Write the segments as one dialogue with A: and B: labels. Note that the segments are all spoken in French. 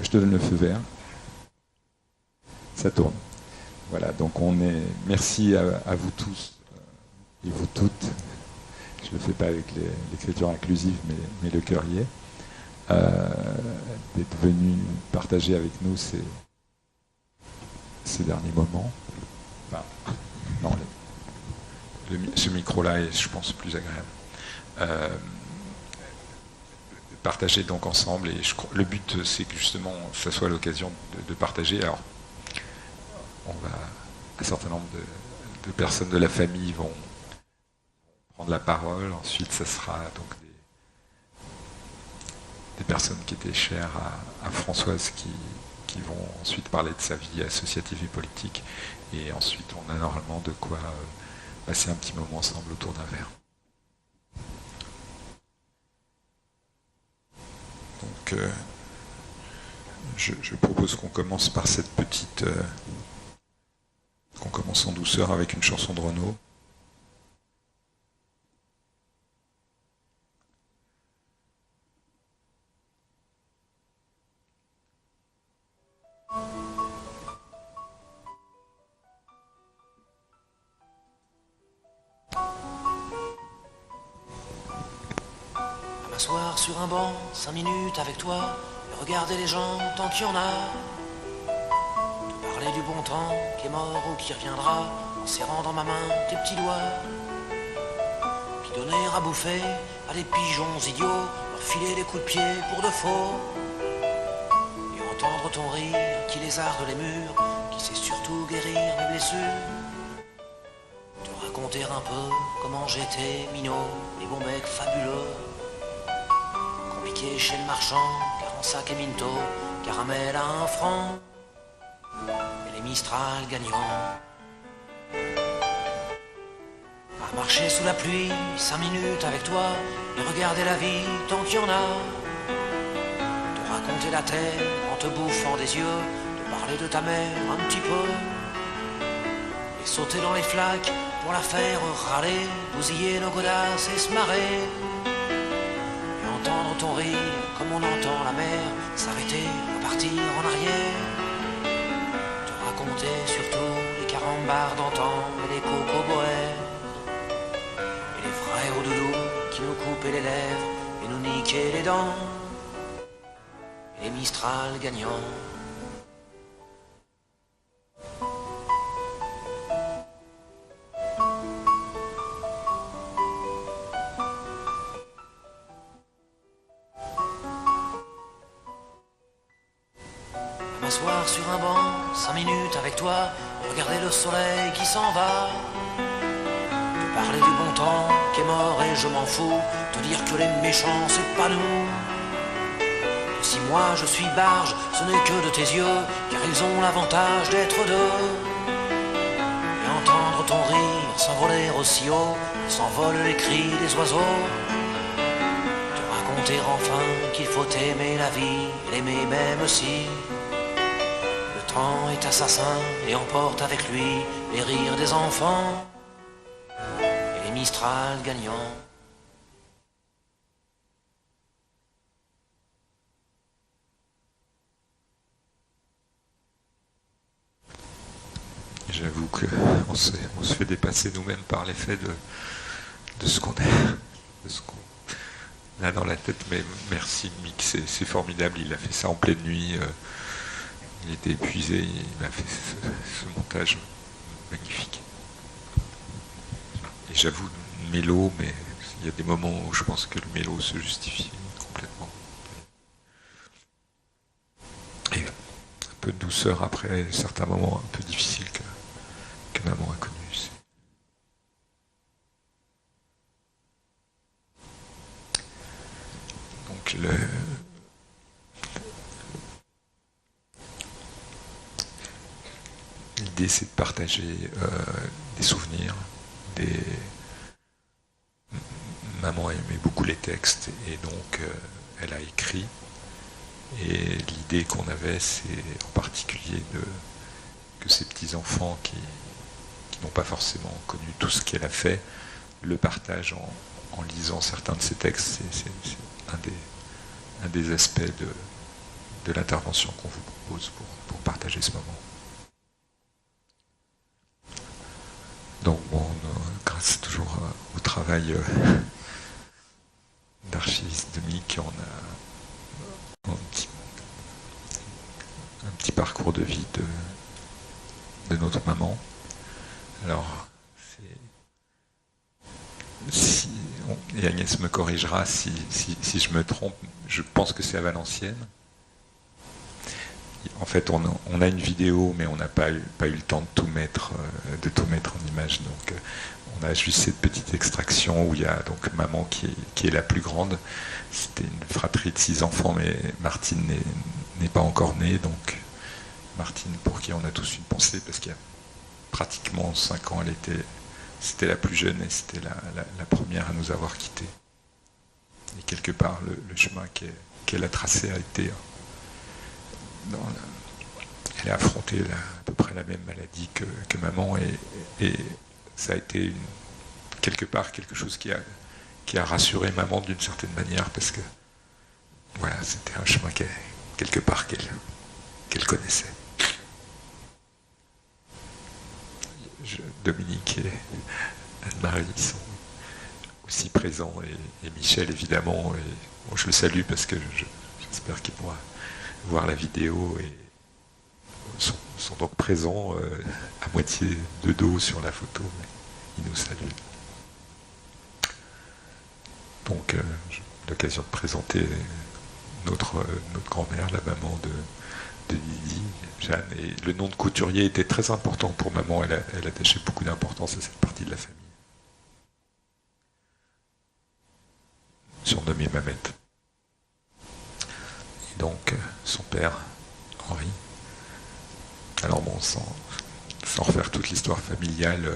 A: Je te donne le feu vert. Ça tourne. Voilà, donc merci à vous tous et vous toutes. Je ne le fais pas avec l'écriture inclusive, mais le cœur y est. D'être venu partager avec nous ces derniers moments. Enfin, non, ce micro-là est, je pense, plus agréable. Partager donc ensemble, et le but, c'est que justement, ça soit l'occasion de partager. Alors, un certain nombre de personnes de la famille vont prendre la parole. Ensuite, ça sera donc des personnes qui étaient chères à Françoise qui vont ensuite parler de sa vie associative et politique. Et ensuite, on a normalement de quoi passer un petit moment ensemble autour d'un verre. Donc, je propose qu'on commence par cette petite... qu'on commence en douceur avec une chanson de Renaud.
B: M'asseoir sur un banc, 5 minutes avec toi, et regarder les gens tant qu'il y en a. Te parler du bon temps qui est mort ou qui reviendra, en serrant dans ma main tes petits doigts. Puis donner à bouffer à des pigeons idiots, leur filer des coups de pied pour de faux. Et entendre ton rire qui lézarde les murs, qui sait surtout guérir mes blessures. Te raconter un peu comment j'étais minot, les bons mecs fabuleux. Chez le marchand, 40 sacs et minto, caramel à 1 franc, et les Mistral gagnants. À marcher sous la pluie, 5 minutes avec toi, et regarder la vie tant qu'il y en a. Te raconter la terre en te bouffant des yeux, te parler de ta mère un petit peu, et sauter dans les flaques pour la faire râler, bousiller nos godasses et se marrer. Entendre ton rire comme on entend la mer s'arrêter, repartir en arrière. Te raconter surtout les carambars d'antan et les cocoboères. Et les frères au doudou qui nous coupaient les lèvres et nous niquaient les dents. Et les Mistral gagnants. M'asseoir sur un banc, 5 minutes avec toi, regarder le soleil qui s'en va. Te parler du bon temps qui est mort et je m'en fous, te dire que les méchants c'est pas nous. Et si moi je suis barge, ce n'est que de tes yeux, car ils ont l'avantage d'être deux. Et entendre ton rire s'envoler aussi haut, que s'envolent les cris des oiseaux. Te raconter enfin qu'il faut aimer la vie, l'aimer même si le temps est assassin et emporte avec lui les rires des enfants et les Mistral gagnants.
A: J'avoue qu'on se fait dépasser nous-mêmes par l'effet de ce qu'on a dans la tête, mais merci Mick, c'est formidable, il a fait ça en pleine nuit. Il était épuisé, il m'a fait ce montage magnifique. Et j'avoue, mélo, mais il y a des moments où je pense que le mélo se justifie complètement. Et un peu de douceur après certains moments un peu difficiles que maman a connus. Donc l'idée, c'est de partager des souvenirs. Maman aimait beaucoup les textes et donc elle a écrit. Et l'idée qu'on avait, c'est en particulier que ces petits-enfants qui n'ont pas forcément connu tout ce qu'elle a fait, le partagent en lisant certains de ces textes. C'est un des aspects de l'intervention qu'on vous propose pour partager ce moment. Donc bon, grâce toujours au travail d'archiviste de Mick, on a un petit parcours de vie de notre maman. Alors, et Agnès me corrigera si je me trompe, je pense que c'est à Valenciennes. En fait, on a une vidéo, mais on n'a pas eu le temps de tout mettre en image. Donc, on a juste cette petite extraction où il y a donc maman qui est la plus grande. C'était une fratrie de 6 enfants, mais Martine n'est pas encore née. Donc, Martine, pour qui on a tous une pensée, parce qu'il y a pratiquement 5 ans, c'était la plus jeune et c'était la première à nous avoir quittés. Et quelque part, le chemin qu'elle a tracé a été... elle a affronté à peu près la même maladie que maman et ça a été quelque part quelque chose qui a rassuré maman d'une certaine manière parce que voilà, c'était un chemin quelque part qu'elle connaissait. Dominique et Anne-Marie sont aussi présents et Michel évidemment, et bon, je le salue parce que j'espère qu'il pourra voir la vidéo et sont donc présents à moitié de dos sur la photo, mais ils nous saluent. Donc j'ai l'occasion de présenter notre grand-mère, la maman de Didi, Jeanne, et le nom de couturier était très important pour maman, elle attachait beaucoup d'importance à cette partie de la famille. Surnommée Mamette. Et donc son père, Henri. Alors bon, sans refaire toute l'histoire familiale,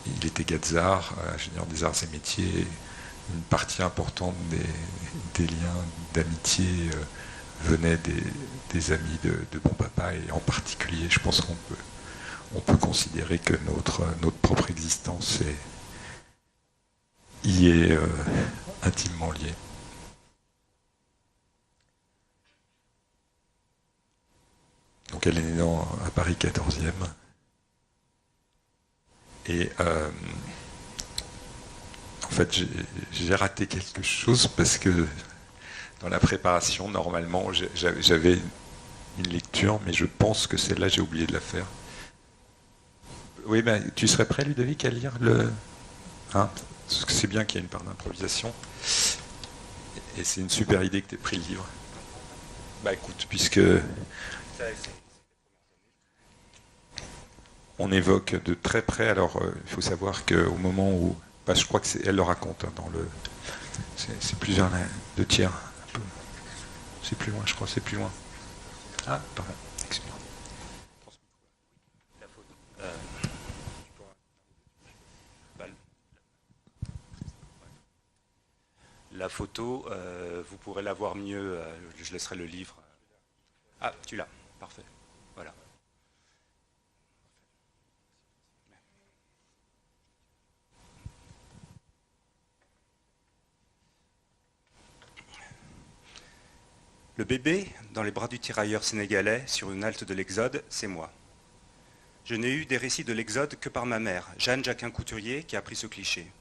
A: il était Gazard, ingénieur des arts et métiers. Une partie importante des liens d'amitié venait des amis de bon papa, et en particulier, je pense qu'on peut considérer que notre propre existence y est intimement liée. Donc elle est née à Paris 14e. Et en fait, j'ai raté quelque chose parce que dans la préparation, normalement, j'avais une lecture, mais je pense que celle-là, j'ai oublié de la faire. Oui, ben, tu serais prêt, Ludovic, à lire le... Hein, parce que c'est bien qu'il y ait une part d'improvisation. Et c'est une super idée que tu aies pris le livre. Bah écoute, puisque... On évoque de très près, alors il faut savoir qu'au moment où... Bah, je crois qu'elle le raconte, hein, dans le... C'est plusieurs deux tiers. Un peu. C'est plus loin, je crois, c'est plus loin. Ah, pardon, excuse-moi.
C: La photo, vous pourrez la voir mieux, je laisserai le livre. Ah, tu l'as, parfait. Voilà. Le bébé, dans les bras du tirailleur sénégalais, sur une halte de l'Exode, c'est moi. Je n'ai eu des récits de l'Exode que par ma mère, Jeanne Jacquin Couturier, qui a pris ce cliché.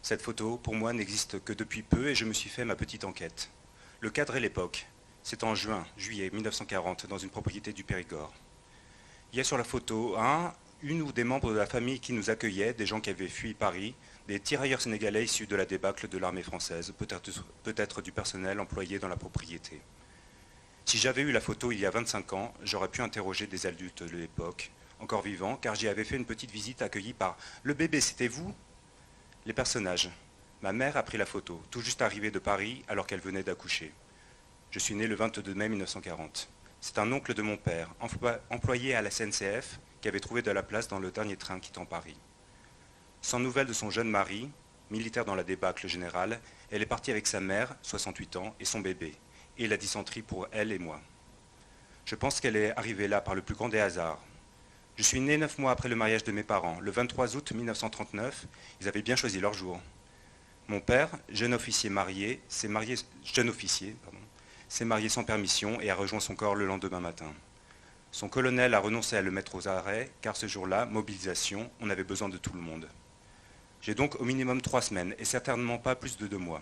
C: Cette photo, pour moi, n'existe que depuis peu et je me suis fait ma petite enquête. Le cadre et l'époque, c'est en juillet 1940, dans une propriété du Périgord. Il y a sur la photo une ou des membres de la famille qui nous accueillaient, des gens qui avaient fui Paris, des tirailleurs sénégalais issus de la débâcle de l'armée française, peut-être du personnel employé dans la propriété. Si j'avais eu la photo il y a 25 ans, j'aurais pu interroger des adultes de l'époque, encore vivants, car j'y avais fait une petite visite accueillie par « Le bébé, c'était vous ?» Les personnages. Ma mère a pris la photo, tout juste arrivée de Paris alors qu'elle venait d'accoucher. Je suis né le 22 mai 1940. C'est un oncle de mon père, employé à la SNCF, qui avait trouvé de la place dans le dernier train quittant Paris. Sans nouvelles de son jeune mari, militaire dans la débâcle générale, elle est partie avec sa mère, 68 ans, et son bébé, et la dysenterie pour elle et moi. Je pense qu'elle est arrivée là par le plus grand des hasards. Je suis né 9 mois après le mariage de mes parents, le 23 août 1939, ils avaient bien choisi leur jour. Mon père, jeune officier s'est marié sans permission et a rejoint son corps le lendemain matin. Son colonel a renoncé à le mettre aux arrêts, car ce jour-là, mobilisation, on avait besoin de tout le monde. J'ai donc au minimum 3 semaines, et certainement pas plus de 2 mois.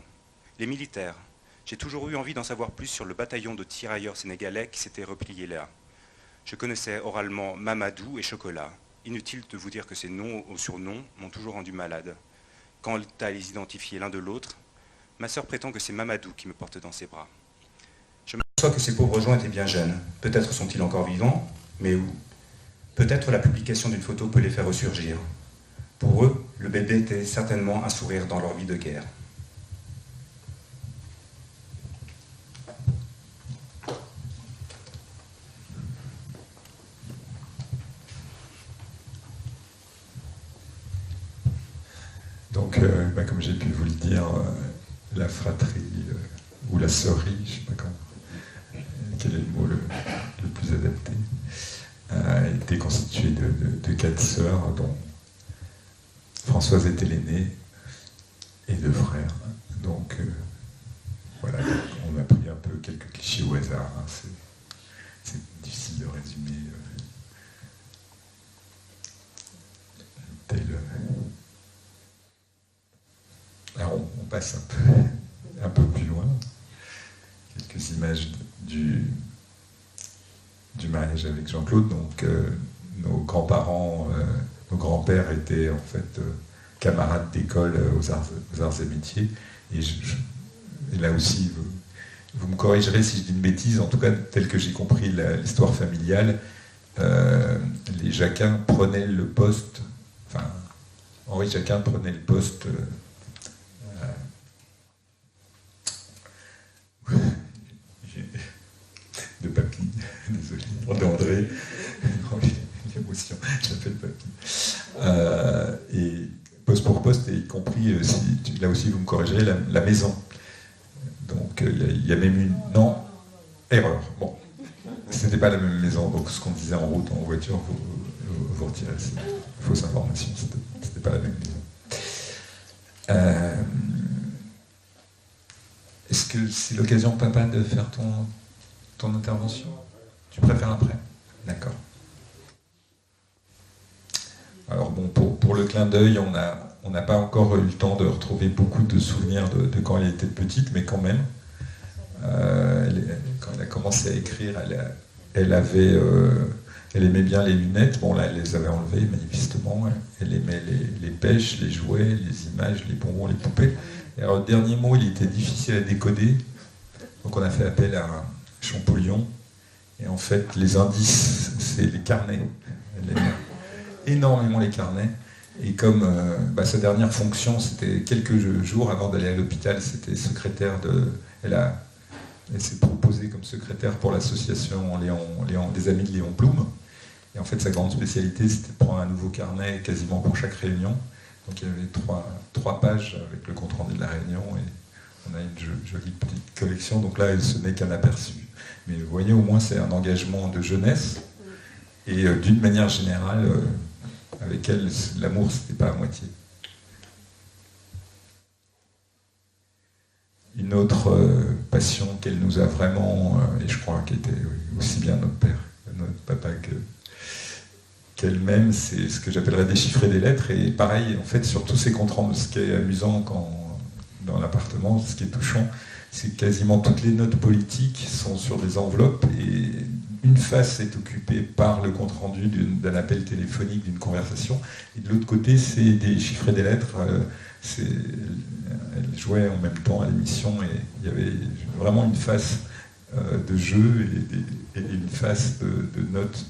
C: Les militaires. J'ai toujours eu envie d'en savoir plus sur le bataillon de tirailleurs sénégalais qui s'était replié là. Je connaissais oralement Mamadou et Chocolat. Inutile de vous dire que ces noms ou surnoms m'ont toujours rendu malade. Quant à les identifier l'un de l'autre, ma sœur prétend que c'est Mamadou qui me porte dans ses bras. Je m'aperçois que ces pauvres gens étaient bien jeunes. Peut-être sont-ils encore vivants, mais où? Peut-être la publication d'une photo peut les faire ressurgir. Pour eux, le bébé était certainement un sourire dans leur vie de guerre.
A: Donc, comme j'ai pu vous le dire, la fratrie ou la sœurie, je ne sais pas quel est le mot le plus adapté, a été constituée de 4 sœurs, dont Françoise était l'aînée, et 2 frères. Donc, voilà, donc on a pris un peu quelques clichés au hasard. Hein. C'est difficile de résumer tel. Alors on passe un peu plus loin. Quelques images du mariage avec Jean-Claude. Donc nos grands-parents, nos grands-pères étaient en fait camarades d'école aux arts et métiers. Et là aussi, vous me corrigerez si je dis une bêtise, en tout cas tel que j'ai compris l'histoire familiale, les Jacquin prenaient le poste, enfin Henri Jacquin prenait le poste de papy, désolé, d'André, l'émotion, j'appelle papy. Et poste pour poste, et y compris, là aussi vous me corrigerez, la maison. Donc il y a même une... Non, erreur, bon. C'était pas la même maison, donc ce qu'on disait en route, en voiture, vous retirez, c'est fausse information, c'était pas la même maison. Est-ce que c'est l'occasion, papa, de faire ton intervention? Tu préfères après? D'accord. Alors bon, pour le clin d'œil, on n'a pas encore eu le temps de retrouver beaucoup de souvenirs de quand elle était petite, mais quand même, quand elle a commencé à écrire, elle aimait bien les lunettes. Bon là, elle les avait enlevées, manifestement. Elle aimait les pêches, les jouets, les images, les bonbons, les poupées. Et alors le dernier mot, il était difficile à décoder. Donc on a fait appel à Champollion. Et en fait, les indices, c'est les carnets. Elle aimait énormément les carnets. Et comme sa dernière fonction, c'était quelques jours avant d'aller à l'hôpital, c'était secrétaire de... Elle s'est proposée comme secrétaire pour l'association des Amis de Léon Blum. Et en fait, sa grande spécialité, c'était de prendre un nouveau carnet quasiment pour chaque réunion. Donc il y avait trois pages avec le compte-rendu de la réunion, et on a une jolie petite collection. Donc là, ce n'est qu'un aperçu. Mais vous voyez, au moins, c'est un engagement de jeunesse. Et d'une manière générale, avec elle, l'amour, c'était pas à moitié. Une autre passion qu'elle nous a vraiment, et je crois qu'elle était aussi bien notre père, notre papa qu'elle-même, c'est ce que j'appellerais déchiffrer des lettres. Et pareil, en fait, sur tous ces comptes rendus, ce qui est amusant dans l'appartement, ce qui est touchant, c'est que quasiment toutes les notes politiques sont sur des enveloppes, et une face est occupée par le compte rendu d'un appel téléphonique, d'une conversation, et de l'autre côté, c'est déchiffrer des lettres. Elle jouait en même temps à l'émission, et il y avait vraiment une face de jeu et une face de notes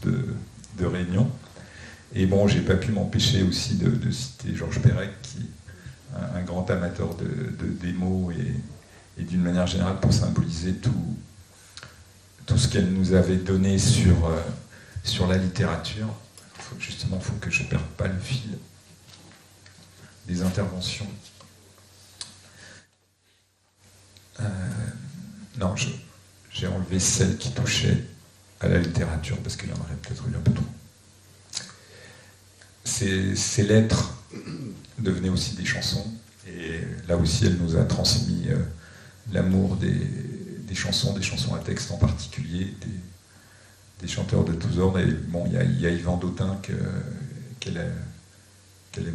A: de réunion. Et bon, j'ai pas pu m'empêcher aussi de citer Georges Perec, qui est un grand amateur des mots, et d'une manière générale pour symboliser tout ce qu'elle nous avait donné sur la littérature. Justement, il faut que je ne perde pas le fil des interventions. Non, j'ai enlevé celle qui touchait à la littérature, parce qu'il y en aurait peut-être eu un peu trop. Ces lettres devenaient aussi des chansons, et là aussi elle nous a transmis l'amour des des chansons à texte en particulier, des chanteurs de tous ordres. Et bon, il y a Yvan Dautin qu'elle aime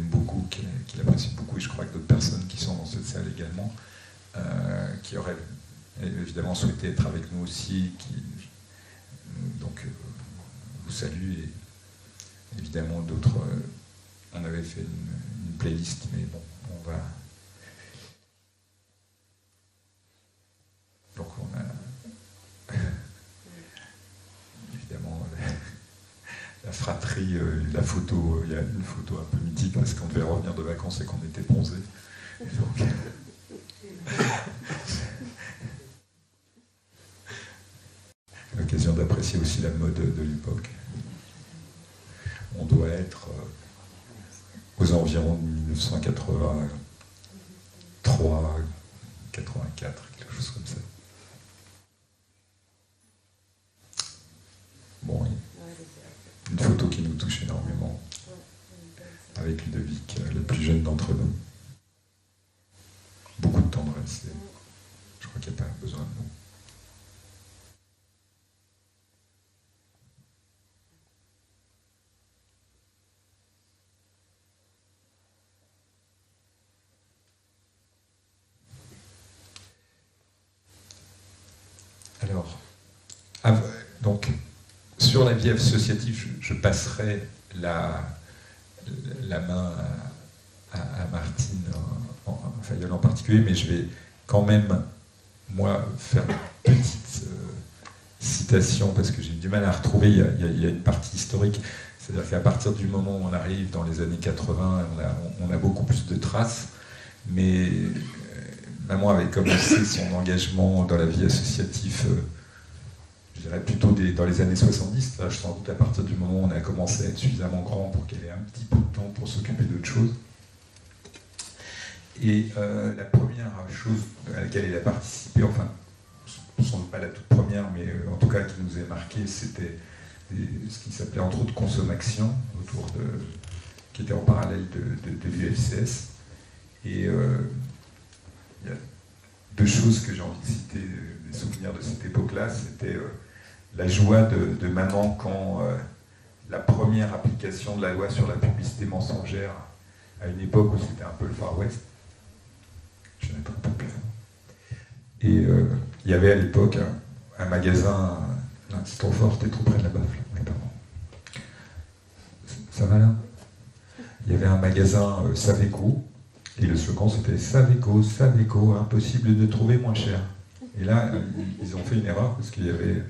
A: beaucoup, qu'elle apprécie beaucoup, et je crois que d'autres personnes qui sont dans cette salle également, qui auraient évidemment souhaité être avec nous aussi, donc vous salue, et évidemment d'autres, on avait fait une playlist, mais bon, on va... Donc on a évidemment la fratrie, la photo, il y a une photo un peu mythique parce qu'on devait revenir de vacances et qu'on était bronzés. L'occasion d'apprécier aussi la mode de l'époque. On doit être aux environs de 1983, 84, quelque chose comme ça. Bon, une photo qui nous touche énormément, avec Ludovic, le plus jeune d'entre nous. Beaucoup de tendresse, et je crois qu'il n'y a pas besoin de nous. Alors, donc, sur la vie associative, je passerai la main à Martine Fayolle en particulier, mais je vais quand même, moi, faire une petite citation, parce que j'ai du mal à retrouver, il y a une partie historique, c'est-à-dire qu'à partir du moment où on arrive dans les années 80, on a beaucoup plus de traces, mais maman avait commencé son engagement dans la vie associative, je dirais plutôt dans les années 70, là, sans doute à partir du moment où on a commencé à être suffisamment grand pour qu'elle ait un petit peu de temps pour s'occuper d'autre chose. Et la première chose à laquelle elle a participé, enfin, sans doute pas la toute première, mais en tout cas qui nous a marqué, c'était ce qui s'appelait entre autres Consommation, qui était en parallèle de l'UFCS. Et il y a deux choses que j'ai envie de citer, des souvenirs de cette époque-là. C'était la joie de maman quand la première application de la loi sur la publicité mensongère, à une époque où c'était un peu le Far West, je n'ai pas un peu plus. Et il y avait à l'époque un magasin, c'est trop fort, t'es trop près de la baffle. Oui, pardon. Ça va là? Il y avait un magasin Saveco, et le slogan c'était Saveco, Saveco, impossible de trouver moins cher. Et là, ils ont fait une erreur parce qu'il y avait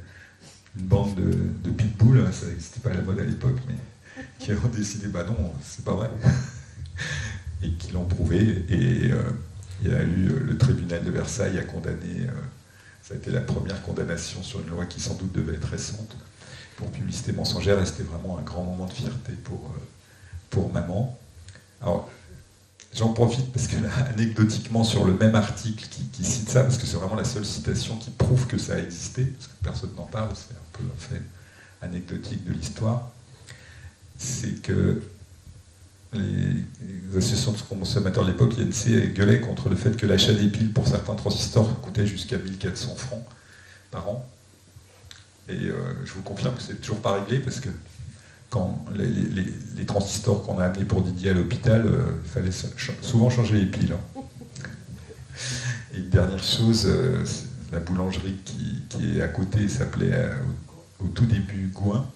A: une bande de pitbulls, ça n'existait pas à la mode à l'époque, mais qui ont décidé, bah non, c'est pas vrai. Et qui l'ont prouvé. Et il y a eu le tribunal de Versailles a condamné, ça a été la première condamnation sur une loi qui sans doute devait être récente, pour publicité mensongère, et c'était vraiment un grand moment de fierté pour maman. Alors, j'en profite parce que là, anecdotiquement, sur le même article qui cite ça, parce que c'est vraiment la seule citation qui prouve que ça a existé, parce que personne n'en parle, c'est un peu un fait anecdotique de l'histoire, c'est que les associations de consommateurs de l'époque, l'INC, gueulaient contre le fait que l'achat des piles pour certains transistors coûtait jusqu'à 1400 francs par an. Et je vous confirme que c'est toujours pas réglé, parce que quand les transistors qu'on a amenés pour Didier à l'hôpital, il fallait souvent changer les piles. Et une dernière chose, la boulangerie qui est à côté s'appelait au tout début Gouin.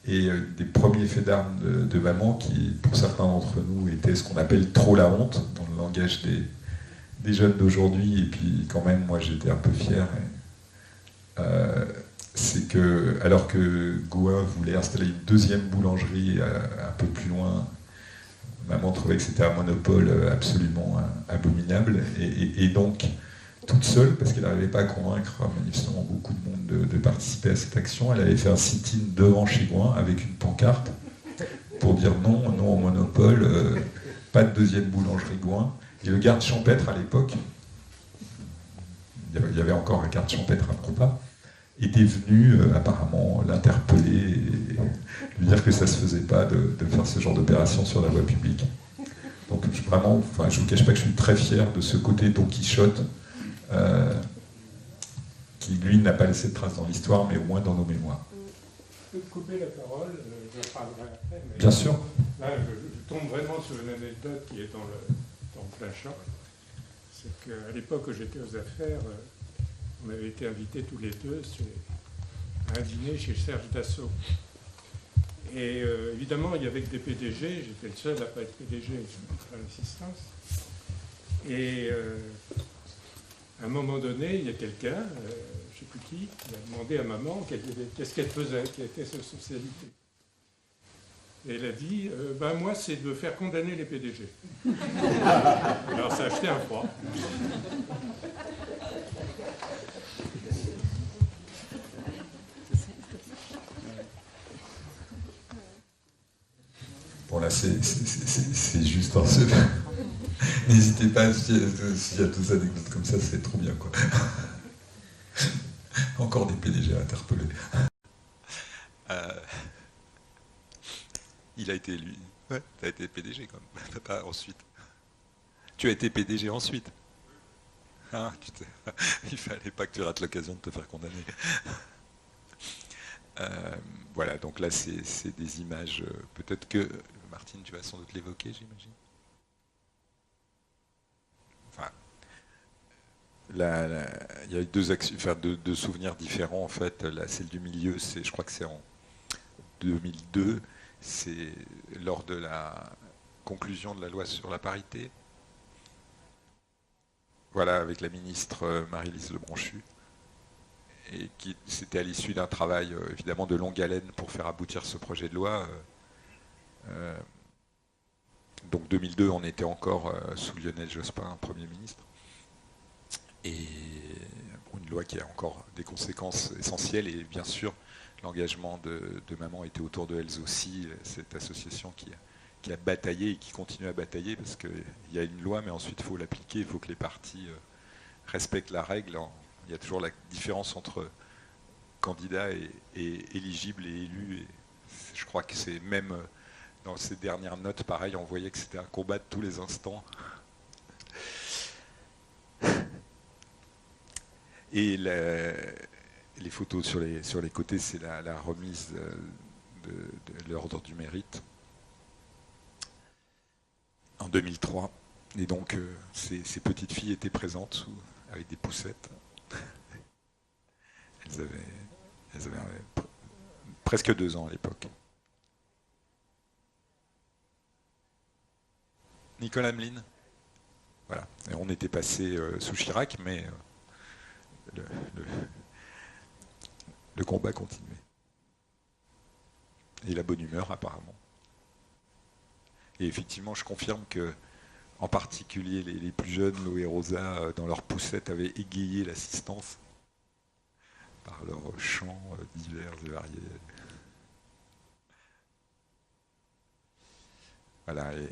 A: Et des premiers faits d'armes de maman qui, pour certains d'entre nous, étaient ce qu'on appelle trop la honte, dans le langage des jeunes d'aujourd'hui. Et puis quand même, moi j'étais un peu fier. C'est que, alors que Gouin voulait installer une deuxième boulangerie un peu plus loin, maman trouvait que c'était un monopole absolument abominable. Et donc, toute seule, parce qu'elle n'arrivait pas à convaincre manifestement beaucoup de monde de participer à cette action, elle avait fait un sit-in devant chez Gouin avec une pancarte pour dire non au monopole, pas de deuxième boulangerie Gouin. Et le garde champêtre à l'époque, il y avait encore un garde champêtre à repas, était venu apparemment l'interpeller et lui dire que ça ne se faisait pas de faire ce genre d'opération sur la voie publique. Donc vraiment, je ne vous cache pas que je suis très fier de ce côté Don Quichotte qui, lui, n'a pas laissé de traces dans l'histoire, mais au moins dans nos mémoires.
D: Je peux te couper la parole, je parlerai après. Mais
A: bien sûr.
D: Là, je tombe vraiment sur une anecdote qui est dans le plein champ. C'est qu'à l'époque où j'étais aux affaires, on avait été invités tous les deux à un dîner chez Serge Dassault. Et évidemment, il y avait que des PDG, j'étais le seul à ne pas être PDG, je n'avais pas l'assistance. Et à un moment donné, il y a quelqu'un, je ne sais plus qui a demandé à maman qu'est-ce qu'elle faisait, quelle était sa spécialité. Et elle a dit, moi, c'est de faire condamner les PDG. Alors ça a acheté un froid.
A: Bon là, c'est juste un seul. N'hésitez pas, s'il y a deux anecdotes comme ça, c'est trop bien, quoi. Encore des PDG interpellés. Il a été élu. Ouais, tu as été PDG quand même. Pas ensuite. Tu as été PDG ensuite. Ah, il fallait pas que tu rates l'occasion de te faire condamner. Voilà, donc là c'est des images. Peut-être que Martine, tu vas sans doute l'évoquer, j'imagine. Enfin, là, il y a eu deux souvenirs différents en fait. La celle du milieu, je crois que c'est en 2002. C'est lors de la conclusion de la loi sur la parité. Voilà, avec la ministre Marie-Lise Lebranchu. Et c'était à l'issue d'un travail évidemment de longue haleine pour faire aboutir ce projet de loi. Donc 2002, on était encore sous Lionel Jospin, Premier ministre. Et une loi qui a encore des conséquences essentielles. Et bien sûr, l'engagement de maman était autour de Elles aussi, cette association qui a bataillé et qui continue à batailler, parce qu'il y a une loi, mais ensuite il faut l'appliquer, il faut que les partis respectent la règle. Il y a toujours la différence entre candidat et éligible et élu. Et je crois que c'est même dans ces dernières notes, pareil, on voyait que c'était un combat de tous les instants. Et les photos sur les côtés, c'est la remise de l'ordre du mérite en 2003. Et donc, ces petites filles étaient présentes avec des poussettes. Elles avaient presque 2 ans à l'époque. Nicolas Hamelin. Voilà. Et on était passé sous Chirac, mais le combat continuait. Et la bonne humeur, apparemment. Et effectivement, je confirme que, en particulier les plus jeunes, Lo et Rosa, dans leur poussette, avaient égayé l'assistance par leurs chants divers et variés. Voilà. Et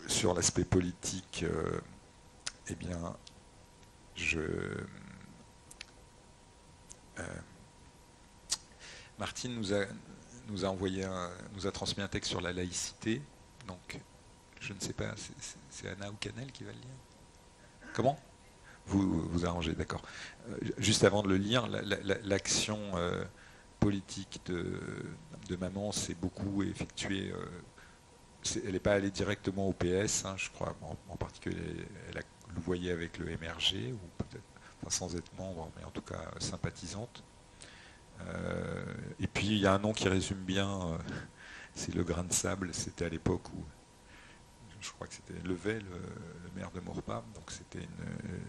A: sur l'aspect politique, eh bien, Martine nous a transmis un texte sur la laïcité. Donc, je ne sais pas, c'est Anna ou Canel qui va le lire. Comment ? Vous arrangez, d'accord. Juste avant de le lire, l'action politique de maman s'est beaucoup effectuée. Elle n'est pas allée directement au PS, hein, je crois. En particulier, elle a louvoyé avec le MRG, ou peut-être, enfin, sans être membre, mais en tout cas sympathisante. Et puis il y a un nom qui résume bien, c'est le grain de sable. C'était à l'époque où je crois que c'était Levet, le maire de Maurepas, donc c'était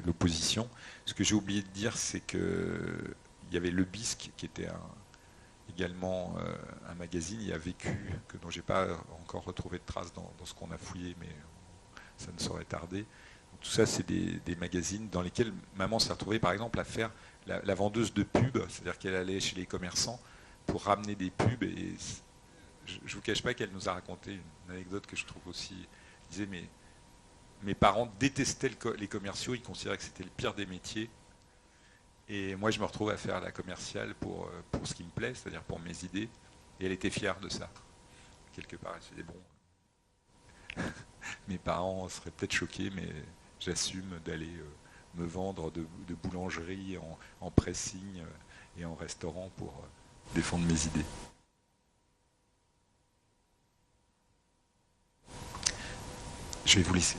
A: l'opposition. Ce que j'ai oublié de dire, c'est qu'il y avait Le Bisque, qui était également un magazine, il a vécu, dont j'ai pas encore retrouvé de traces dans ce qu'on a fouillé, mais ça ne saurait tarder. Donc, tout ça, c'est des magazines dans lesquels maman s'est retrouvée, par exemple, à faire la vendeuse de pubs, c'est-à-dire qu'elle allait chez les commerçants pour ramener des pubs. Et je ne vous cache pas qu'elle nous a raconté une anecdote que je trouve aussi. Elle disait, mais mes parents détestaient les commerciaux, ils considéraient que c'était le pire des métiers. Et moi, je me retrouve à faire la commerciale pour ce qui me plaît, c'est-à-dire pour mes idées. Et elle était fière de ça. Quelque part, elle se disait, bon, mes parents seraient peut-être choqués, mais j'assume d'aller me vendre de boulangerie en pressing et en restaurant pour défendre mes idées. Je vais vous laisser.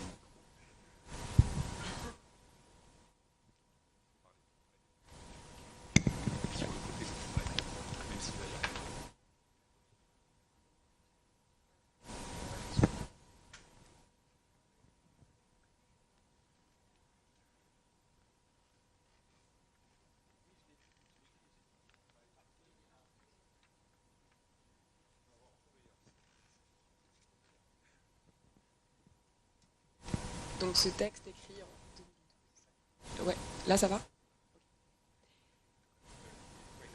E: Donc ce texte écrit en... Ouais, là ça va?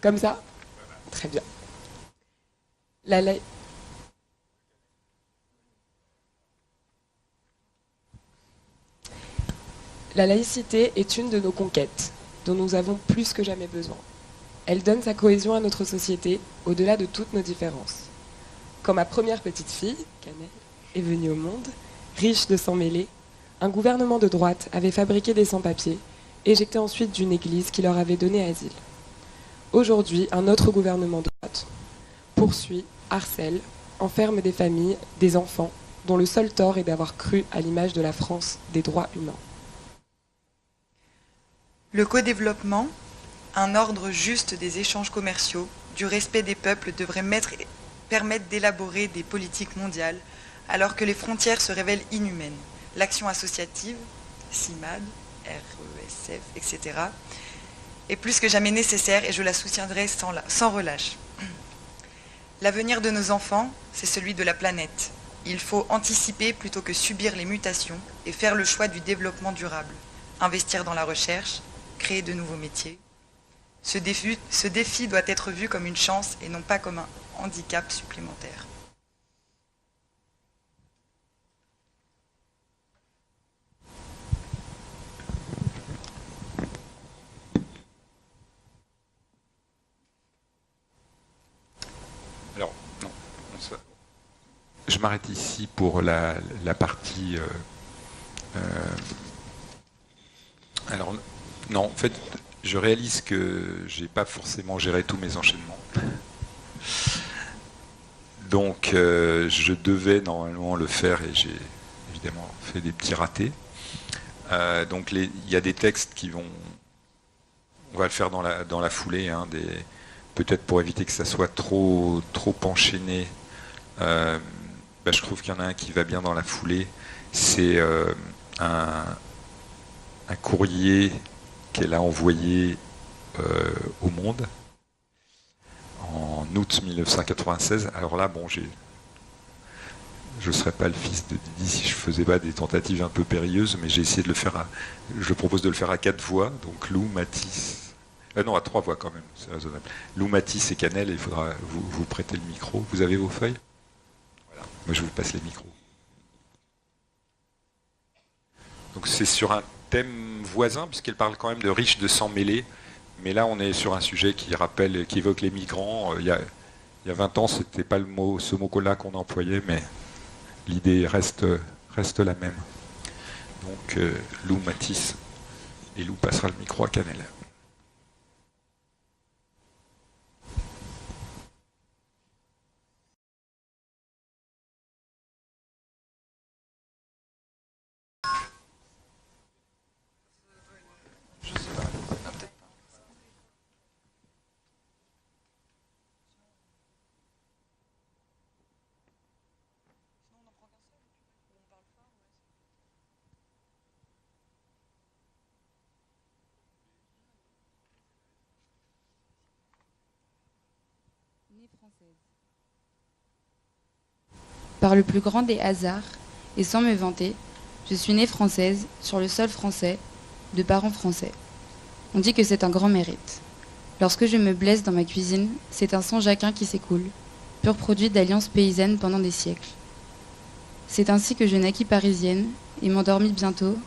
E: Comme ça? Très bien. La laïcité est une de nos conquêtes, dont nous avons plus que jamais besoin. Elle donne sa cohésion à notre société, au-delà de toutes nos différences. Quand ma première petite fille, Canel, est venue au monde, riche de sang mêlé, un gouvernement de droite avait fabriqué des sans-papiers, éjectés ensuite d'une église qui leur avait donné asile. Aujourd'hui, un autre gouvernement de droite poursuit, harcèle, enferme des familles, des enfants, dont le seul tort est d'avoir cru à l'image de la France des droits humains.
F: Le co-développement, un ordre juste des échanges commerciaux, du respect des peuples devrait permettre d'élaborer des politiques mondiales, alors que les frontières se révèlent inhumaines. L'action associative, CIMAD, RESF, etc., est plus que jamais nécessaire et je la soutiendrai sans relâche. L'avenir de nos enfants, c'est celui de la planète. Il faut anticiper plutôt que subir les mutations et faire le choix du développement durable. Investir dans la recherche, créer de nouveaux métiers. Ce défi doit être vu comme une chance et non pas comme un handicap supplémentaire.
A: Alors, non, je m'arrête ici pour la partie... alors, non, en fait, je réalise que j'ai pas forcément géré tous mes enchaînements. Donc, je devais normalement le faire et j'ai évidemment fait des petits ratés. Donc, il y a des textes qui vont... On va le faire dans la foulée, hein, peut-être pour éviter que ça soit trop enchaîné. Je trouve qu'il y en a un qui va bien dans la foulée. C'est un courrier qu'elle a envoyé au monde en août 1996. Alors là, bon, je ne serais pas le fils de Didi si je ne faisais pas des tentatives un peu périlleuses, mais j'ai essayé de le faire je propose de le faire à 4 voix, donc Lou, Matisse... non, à 3 voix quand même, c'est raisonnable. Lou, Matisse et Canel, il faudra vous prêter le micro. Vous avez vos feuilles? Voilà, moi je vous passe les micros. Donc c'est sur un thème voisin, puisqu'elle parle quand même de riches de sang mêlé, mais là on est sur un sujet qui évoque les migrants. Il y a 20 ans, c'était pas ce mot-là qu'on employait, mais l'idée reste la même. Donc Lou, Matisse, et Lou passera le micro à Canel.
G: Par le plus grand des hasards, et sans me vanter, je suis née française, sur le sol français, de parents français. On dit que c'est un grand mérite. Lorsque je me blesse dans ma cuisine, c'est un sang jacquin qui s'écoule, pur produit d'alliances paysannes pendant des siècles. C'est ainsi que je naquis parisienne et m'endormis bientôt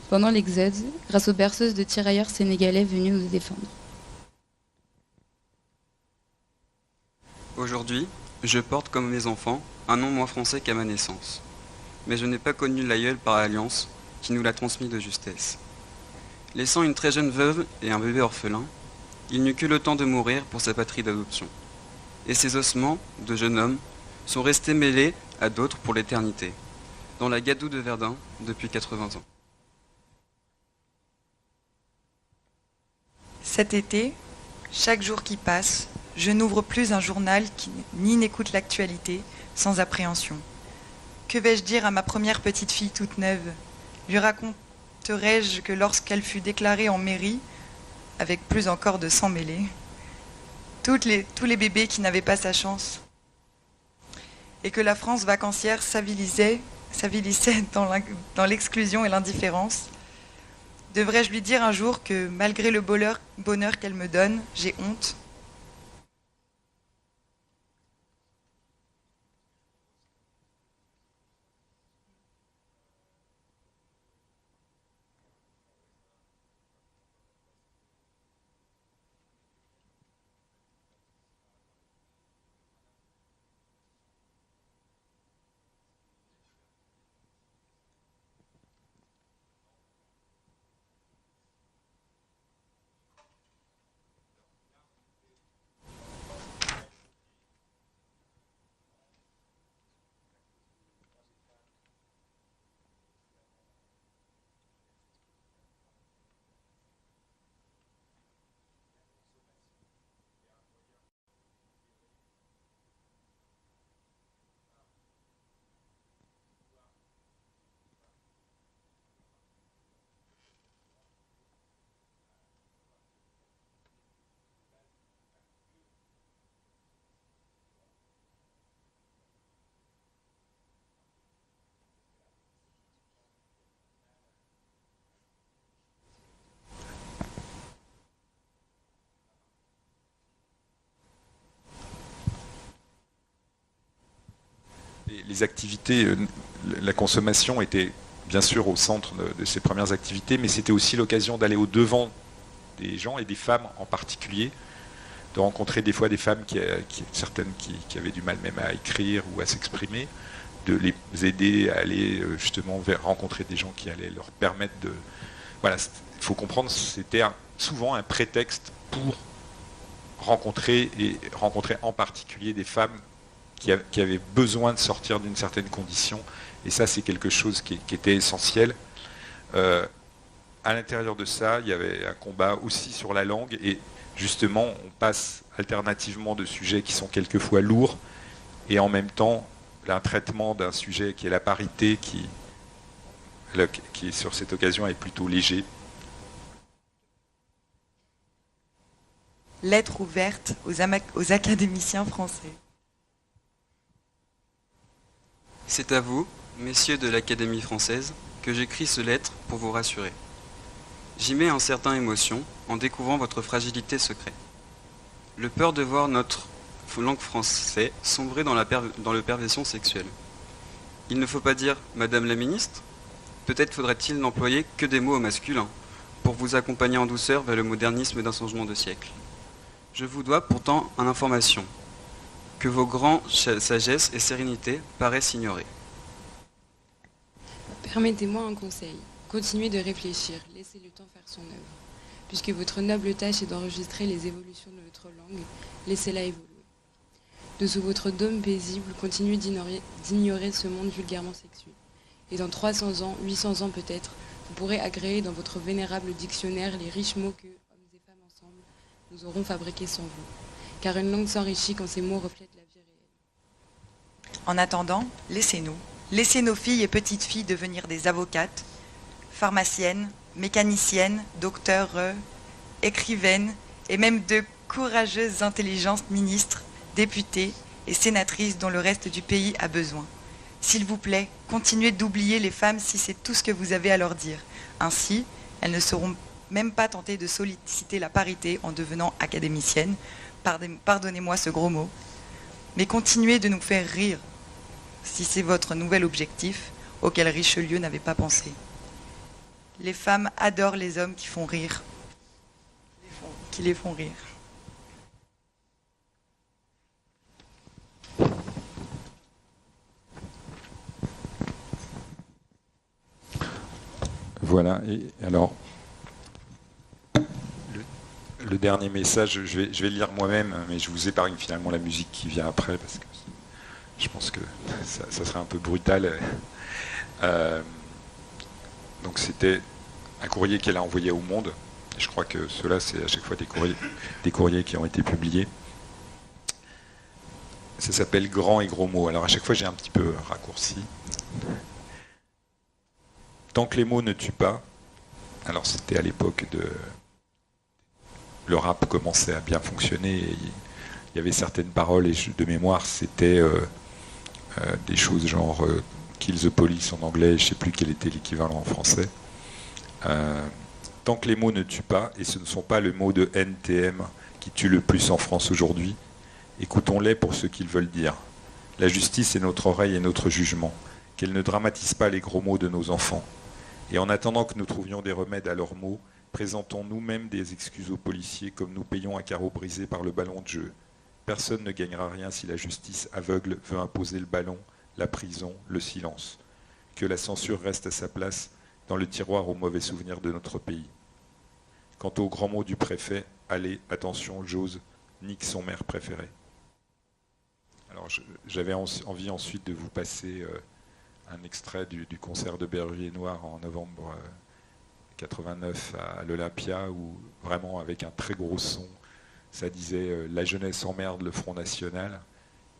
G: pendant l'Exode, grâce aux berceuses de tirailleurs sénégalais venus nous défendre.
H: Aujourd'hui, je porte comme mes enfants un nom moins français qu'à ma naissance. Mais je n'ai pas connu l'aïeul par alliance, qui nous l'a transmis de justesse. Laissant une très jeune veuve et un bébé orphelin, il n'eut que le temps de mourir pour sa patrie d'adoption. Et ses ossements, de jeune homme, sont restés mêlés à d'autres pour l'éternité, dans la gadoue de Verdun depuis 80 ans.
F: Cet été, chaque jour qui passe, je n'ouvre plus un journal ni n'écoute l'actualité sans appréhension. Que vais-je dire à ma première petite fille toute neuve? Lui raconterai-je que lorsqu'elle fut déclarée en mairie, avec plus encore de sang mêlé, tous les bébés qui n'avaient pas sa chance, et que la France vacancière s'avilissait dans l'exclusion et l'indifférence, devrais-je lui dire un jour que malgré le bonheur qu'elle me donne, j'ai honte?
A: Les activités, la consommation était bien sûr au centre de ces premières activités, mais c'était aussi l'occasion d'aller au-devant des gens et des femmes en particulier, de rencontrer des fois des femmes certaines qui avaient du mal même à écrire ou à s'exprimer, de les aider à aller justement rencontrer des gens qui allaient leur permettre de... Voilà, il faut comprendre, c'était souvent un prétexte pour rencontrer en particulier des femmes qui avaient besoin de sortir d'une certaine condition. Et ça, c'est quelque chose qui était essentiel. À l'intérieur de ça, il y avait un combat aussi sur la langue. Et justement, on passe alternativement de sujets qui sont quelquefois lourds et en même temps, un traitement d'un sujet qui est la parité qui sur cette occasion est plutôt léger.
F: Lettre ouverte aux académiciens français.
H: C'est à vous, messieurs de l'Académie française, que j'écris ce lettre pour vous rassurer. J'y mets un certain émotion en découvrant votre fragilité secrète. Le peur de voir notre langue française sombrer dans le perversion sexuelle. Il ne faut pas dire « Madame la ministre », peut-être faudrait-il n'employer que des mots au masculin, pour vous accompagner en douceur vers le modernisme d'un changement de siècle. Je vous dois pourtant une information, que vos grands sagesse et sérénité paraissent ignorer.
G: Permettez-moi un conseil. Continuez de réfléchir, laissez le temps faire son œuvre. Puisque votre noble tâche est d'enregistrer les évolutions de notre langue, laissez-la évoluer. Dessous votre dôme paisible, continuez d'ignorer ce monde vulgairement sexué. Et dans 300 ans, 800 ans peut-être, vous pourrez agréer dans votre vénérable dictionnaire les riches mots que, hommes et femmes ensemble, nous aurons fabriqués sans vous. Car une langue s'enrichit quand ces mots reflètent la vie réelle.
F: En attendant, laissez nos filles et petites filles devenir des avocates, pharmaciennes, mécaniciennes, docteurs, écrivaines et même de courageuses intelligentes ministres, députés et sénatrices dont le reste du pays a besoin. S'il vous plaît, continuez d'oublier les femmes si c'est tout ce que vous avez à leur dire. Ainsi, elles ne seront même pas tentées de solliciter la parité en devenant académiciennes. Pardonnez-moi ce gros mot. Mais continuez de nous faire rire, si c'est votre nouvel objectif, auquel Richelieu n'avait pas pensé. Les femmes adorent les hommes qui font rire, qui les font rire.
A: Voilà, et alors, le dernier message, je vais le lire moi-même, mais je vous épargne finalement la musique qui vient après, parce que je pense que ça serait un peu brutal. Donc c'était un courrier qu'elle a envoyé au Monde. Je crois que ceux-là, c'est à chaque fois des courriers qui ont été publiés. Ça s'appelle Grands et gros mots. Alors à chaque fois, j'ai un petit peu raccourci. Tant que les mots ne tuent pas, alors c'était à l'époque de... Le rap commençait à bien fonctionner, et il y avait certaines paroles, et de mémoire, c'était des choses genre Kill the Police en anglais, je ne sais plus quel était l'équivalent en français. Tant que les mots ne tuent pas, et ce ne sont pas les mots de NTM qui tuent le plus en France aujourd'hui, écoutons-les pour ce qu'ils veulent dire. La justice est notre oreille et notre jugement, qu'elle ne dramatise pas les gros mots de nos enfants. Et en attendant que nous trouvions des remèdes à leurs mots, présentons nous-mêmes des excuses aux policiers comme nous payons un carreau brisé par le ballon de jeu. Personne ne gagnera rien si la justice aveugle veut imposer le ballon, la prison, le silence. Que la censure reste à sa place dans le tiroir aux mauvais souvenirs de notre pays. Quant aux grands mots du préfet, allez, attention, j'ose, nique son maire préféré. Alors j'avais envie ensuite de vous passer un extrait du concert de Berger Noir en novembre 89 à l'Olympia, où vraiment avec un très gros son, ça disait la jeunesse emmerde le Front National.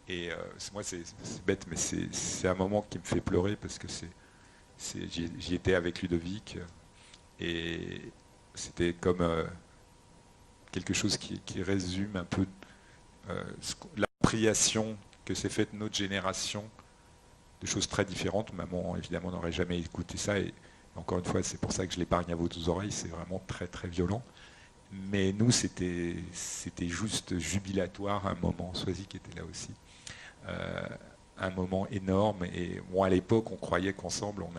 A: Et moi c'est bête, mais c'est un moment qui me fait pleurer, parce que j'y étais avec Ludovic, et c'était comme quelque chose qui résume un peu l'appropriation que s'est faite notre génération de choses très différentes. Maman évidemment n'aurait jamais écouté ça, et encore une fois c'est pour ça que je l'épargne à vos oreilles, c'est vraiment très très violent. Mais nous c'était juste jubilatoire, un moment, Soisy qui était là aussi, un moment énorme. Et bon, à l'époque on croyait qu'ensemble on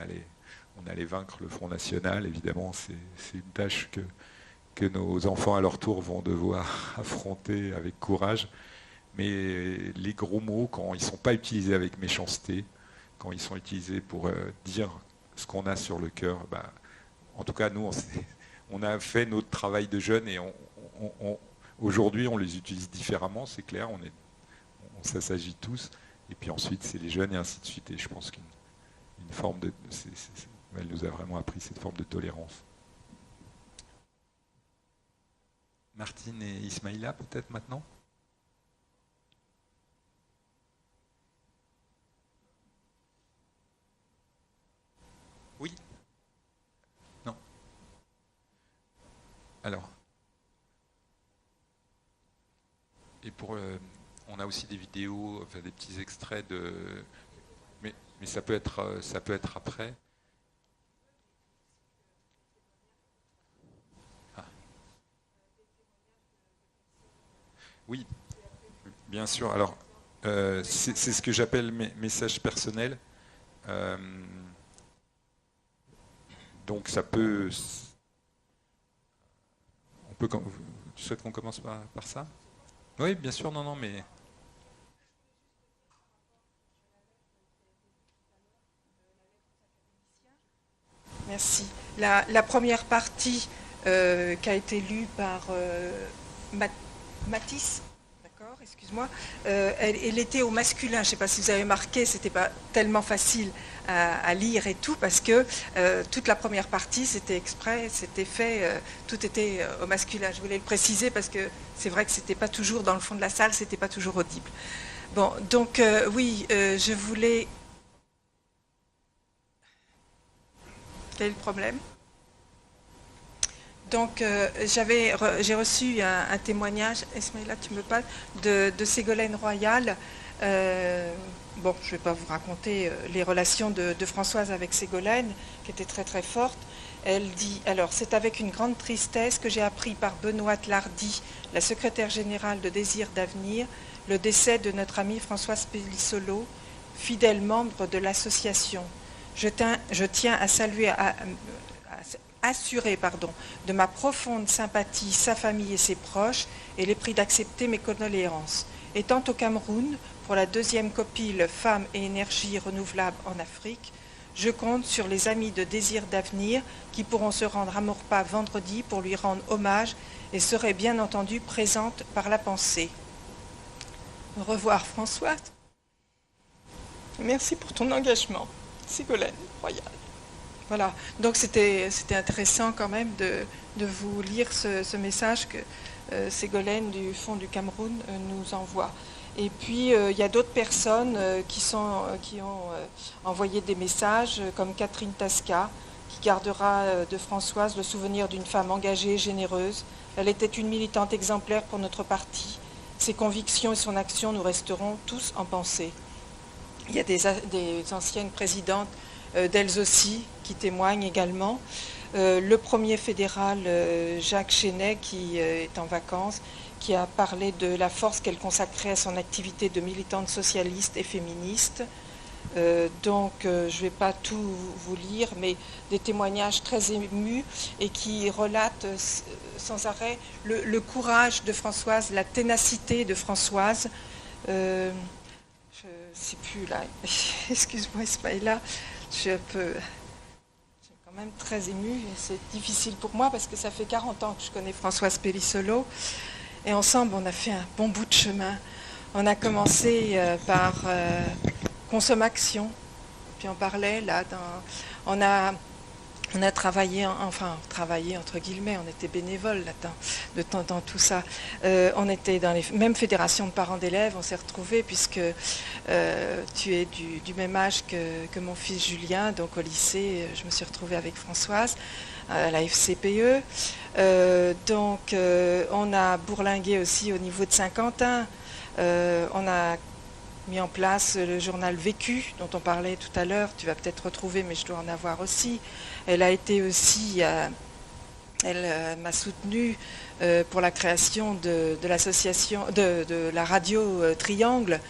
A: allait vaincre le Front National. Évidemment c'est une tâche que nos enfants à leur tour vont devoir affronter avec courage. Mais les gros mots, quand ils ne sont pas utilisés avec méchanceté, quand ils sont utilisés pour dire ce qu'on a sur le cœur, en tout cas nous on a fait notre travail de jeunes, et aujourd'hui on les utilise différemment, c'est clair, on s'assagit tous, et puis ensuite c'est les jeunes et ainsi de suite. Et je pense qu'une forme de... elle nous a vraiment appris cette forme de tolérance. Martine et Ismaïla peut-être maintenant ? Oui ? Non ? Alors. Et on a aussi des vidéos, enfin des petits extraits de... Mais ça peut être après. Ah. Oui, bien sûr. Alors, c'est ce que j'appelle message personnel. Donc ça peut... Tu souhaites qu'on commence par ça ? Oui, bien sûr, non, mais...
I: Merci. La première partie qui a été lue par Matisse, d'accord, excuse-moi, elle était au masculin. Je ne sais pas si vous avez marqué, c'était pas tellement facile à lire et tout, parce que toute la première partie, c'était exprès, c'était fait, tout était au masculin. Je voulais le préciser parce que c'est vrai que c'était pas toujours dans le fond de la salle, c'était pas toujours audible. Bon, donc oui, je voulais... Quel est le problème ? Donc j'ai reçu un témoignage, Esmaïla, tu me parles, de Ségolène Royal. Bon, je ne vais pas vous raconter les relations de Françoise avec Ségolène, qui étaient très très fortes. Elle dit, alors c'est avec une grande tristesse que j'ai appris par Benoît Lardy, la secrétaire générale de Désir d'avenir, le décès de notre amie Françoise Pellissolo, fidèle membre de l'association. Je tiens à saluer, assurer de ma profonde sympathie sa famille et ses proches, et les prie d'accepter mes condoléances. Étant au Cameroun, pour la deuxième copile Femmes et énergie renouvelable en Afrique, Je compte sur les amis de Désir d'avenir qui pourront se rendre à Maurepas vendredi pour lui rendre hommage et seraient bien entendu présentes par la pensée. Au revoir Françoise. Merci pour ton engagement. Ségolène Royal. Voilà, donc c'était intéressant quand même de vous lire ce message que Ségolène du Fonds du Cameroun nous envoie. Et puis il y a d'autres personnes qui ont envoyé des messages, comme Catherine Tasca, qui gardera de Françoise le souvenir d'une femme engagée et généreuse. Elle était une militante exemplaire pour notre parti. Ses convictions et son action nous resteront tous en pensée. Il y a des anciennes présidentes d'elles aussi qui témoignent également. Le premier fédéral, Jacques Chenet, qui est en vacances, qui a parlé de la force qu'elle consacrait à son activité de militante socialiste et féministe. Donc je ne vais pas tout vous lire, mais des témoignages très émus et qui relatent sans arrêt le courage de Françoise, la ténacité de Françoise. Je ne sais plus là, excuse-moi Ismaïla, je suis quand même très émue et c'est difficile pour moi parce que ça fait 40 ans que je connais Françoise Pellissolo et ensemble on a fait un bon bout de chemin. On a commencé par Consommation, puis on parlait là, on a travaillé, travaillé entre guillemets, on était bénévoles là-dedans, dans tout ça. On était dans les mêmes fédérations de parents d'élèves, on s'est retrouvés puisque tu es du même âge que mon fils Julien, donc au lycée, je me suis retrouvée avec Françoise à la FCPE. Donc on a bourlingué aussi au niveau de Saint-Quentin, on a mis en place le journal Vécu, dont on parlait tout à l'heure, tu vas peut-être retrouver, mais je dois en avoir aussi. Elle a été aussi, elle m'a soutenue pour la création de l'association, de la radio Triangle,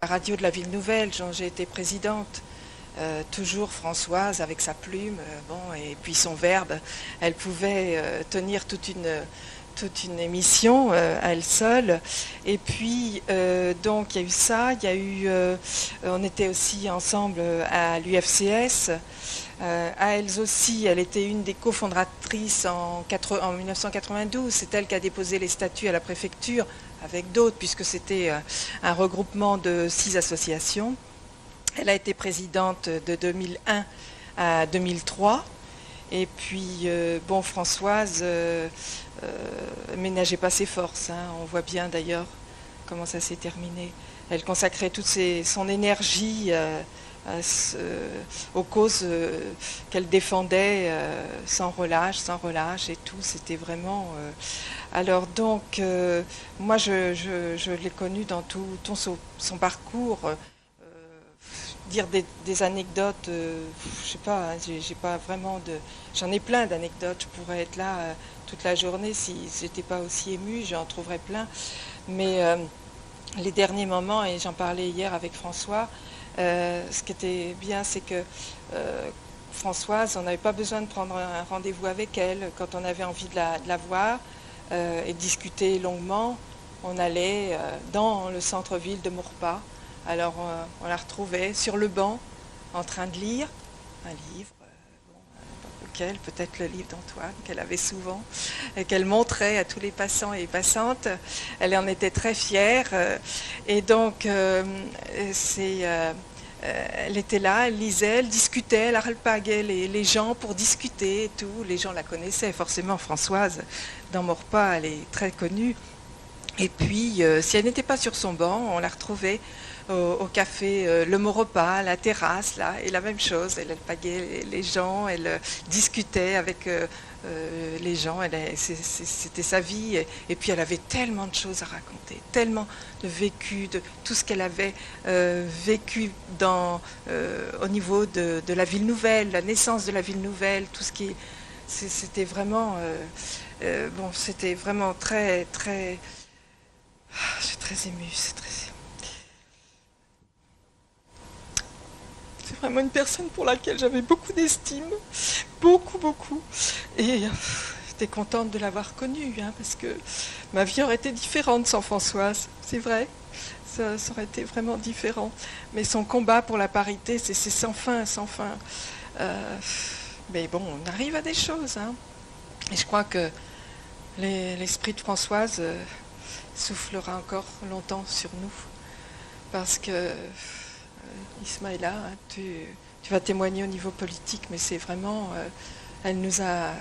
I: la radio de la Ville Nouvelle, dont j'ai été présidente. Toujours Françoise avec sa plume, et puis son verbe, elle pouvait tenir toute une émission à elle seule. Et puis donc il y a eu ça, il y a eu on était aussi ensemble à l'UFCS. À elles aussi, elle était une des cofondatrices en 1992. C'est elle qui a déposé les statuts à la préfecture avec d'autres, puisque c'était un regroupement de 6 associations. Elle a été présidente de 2001 à 2003. Et puis, Françoise ménageait pas ses forces. On voit bien d'ailleurs comment ça s'est terminé. Elle consacrait toute son énergie aux causes qu'elle défendait sans relâche et tout. C'était vraiment... Alors donc, moi je l'ai connue dans tout son parcours. Dire des anecdotes, je sais pas, j'ai pas vraiment j'en ai plein d'anecdotes, je pourrais être là toute la journée si j'étais pas aussi émue, j'en trouverais plein. Mais les derniers moments, et j'en parlais hier avec François, ce qui était bien, c'est que Françoise, on n'avait pas besoin de prendre un rendez-vous avec elle. Quand on avait envie de la voir et de discuter longuement, on allait dans le centre-ville de Maurepas. Alors on la retrouvait sur le banc, en train de lire un livre, lequel, peut-être le livre d'Antoine, qu'elle avait souvent, et qu'elle montrait à tous les passants et passantes. Elle en était très fière. Et donc, elle était là, elle lisait, elle discutait, elle alpaguait les gens pour discuter et tout. Les gens la connaissaient, forcément, Françoise, dans Maurepas, elle est très connue. Et puis, si elle n'était pas sur son banc, on la retrouvait au café Le Maurepas, à la terrasse, là, et la même chose, elle alpaguait les gens, elle discutait avec les gens, c'était sa vie, et puis elle avait tellement de choses à raconter, tellement de vécu, de tout ce qu'elle avait vécu au niveau de la Ville Nouvelle, la naissance de la Ville Nouvelle, tout ce qui... C'était vraiment... c'était vraiment très, très... Je suis très émue, C'est vraiment une personne pour laquelle j'avais beaucoup d'estime, beaucoup. Et j'étais contente de l'avoir connue, parce que ma vie aurait été différente sans Françoise, c'est vrai. ça aurait été vraiment différent. Mais son combat pour la parité, c'est sans fin, sans fin. Mais bon, on arrive à des choses. Hein. Et je crois que l'esprit de Françoise soufflera encore longtemps sur nous. Parce que, Ismaïla, hein, tu vas témoigner au niveau politique, mais c'est vraiment... elle nous a...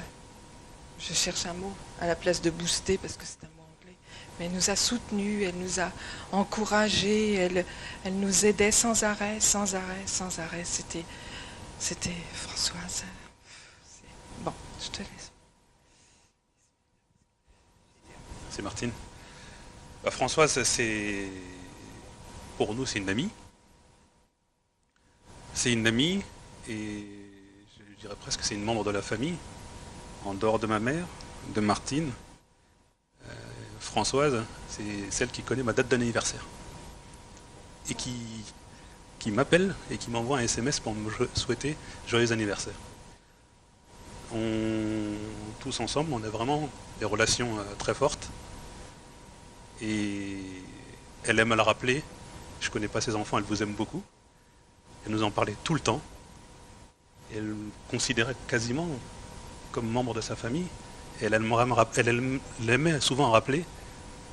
I: Je cherche un mot à la place de booster, parce que c'est un mot anglais. Mais elle nous a soutenus, elle nous a encouragés, elle nous aidait sans arrêt, sans arrêt, sans arrêt. C'était Françoise. Bon, je te laisse.
J: C'est Martine. Françoise, pour nous, c'est une amie. C'est une amie et je dirais presque que c'est une membre de la famille, en dehors de ma mère, de Martine. Françoise, c'est celle qui connaît ma date d'anniversaire et qui m'appelle et qui m'envoie un SMS pour me souhaiter joyeux anniversaire. Tous ensemble, on a vraiment des relations très fortes. Et elle aime à la rappeler. Je ne connais pas ses enfants, elle vous aime beaucoup. Elle nous en parlait tout le temps. Elle me considérait quasiment comme membre de sa famille. Et elle aimait souvent rappeler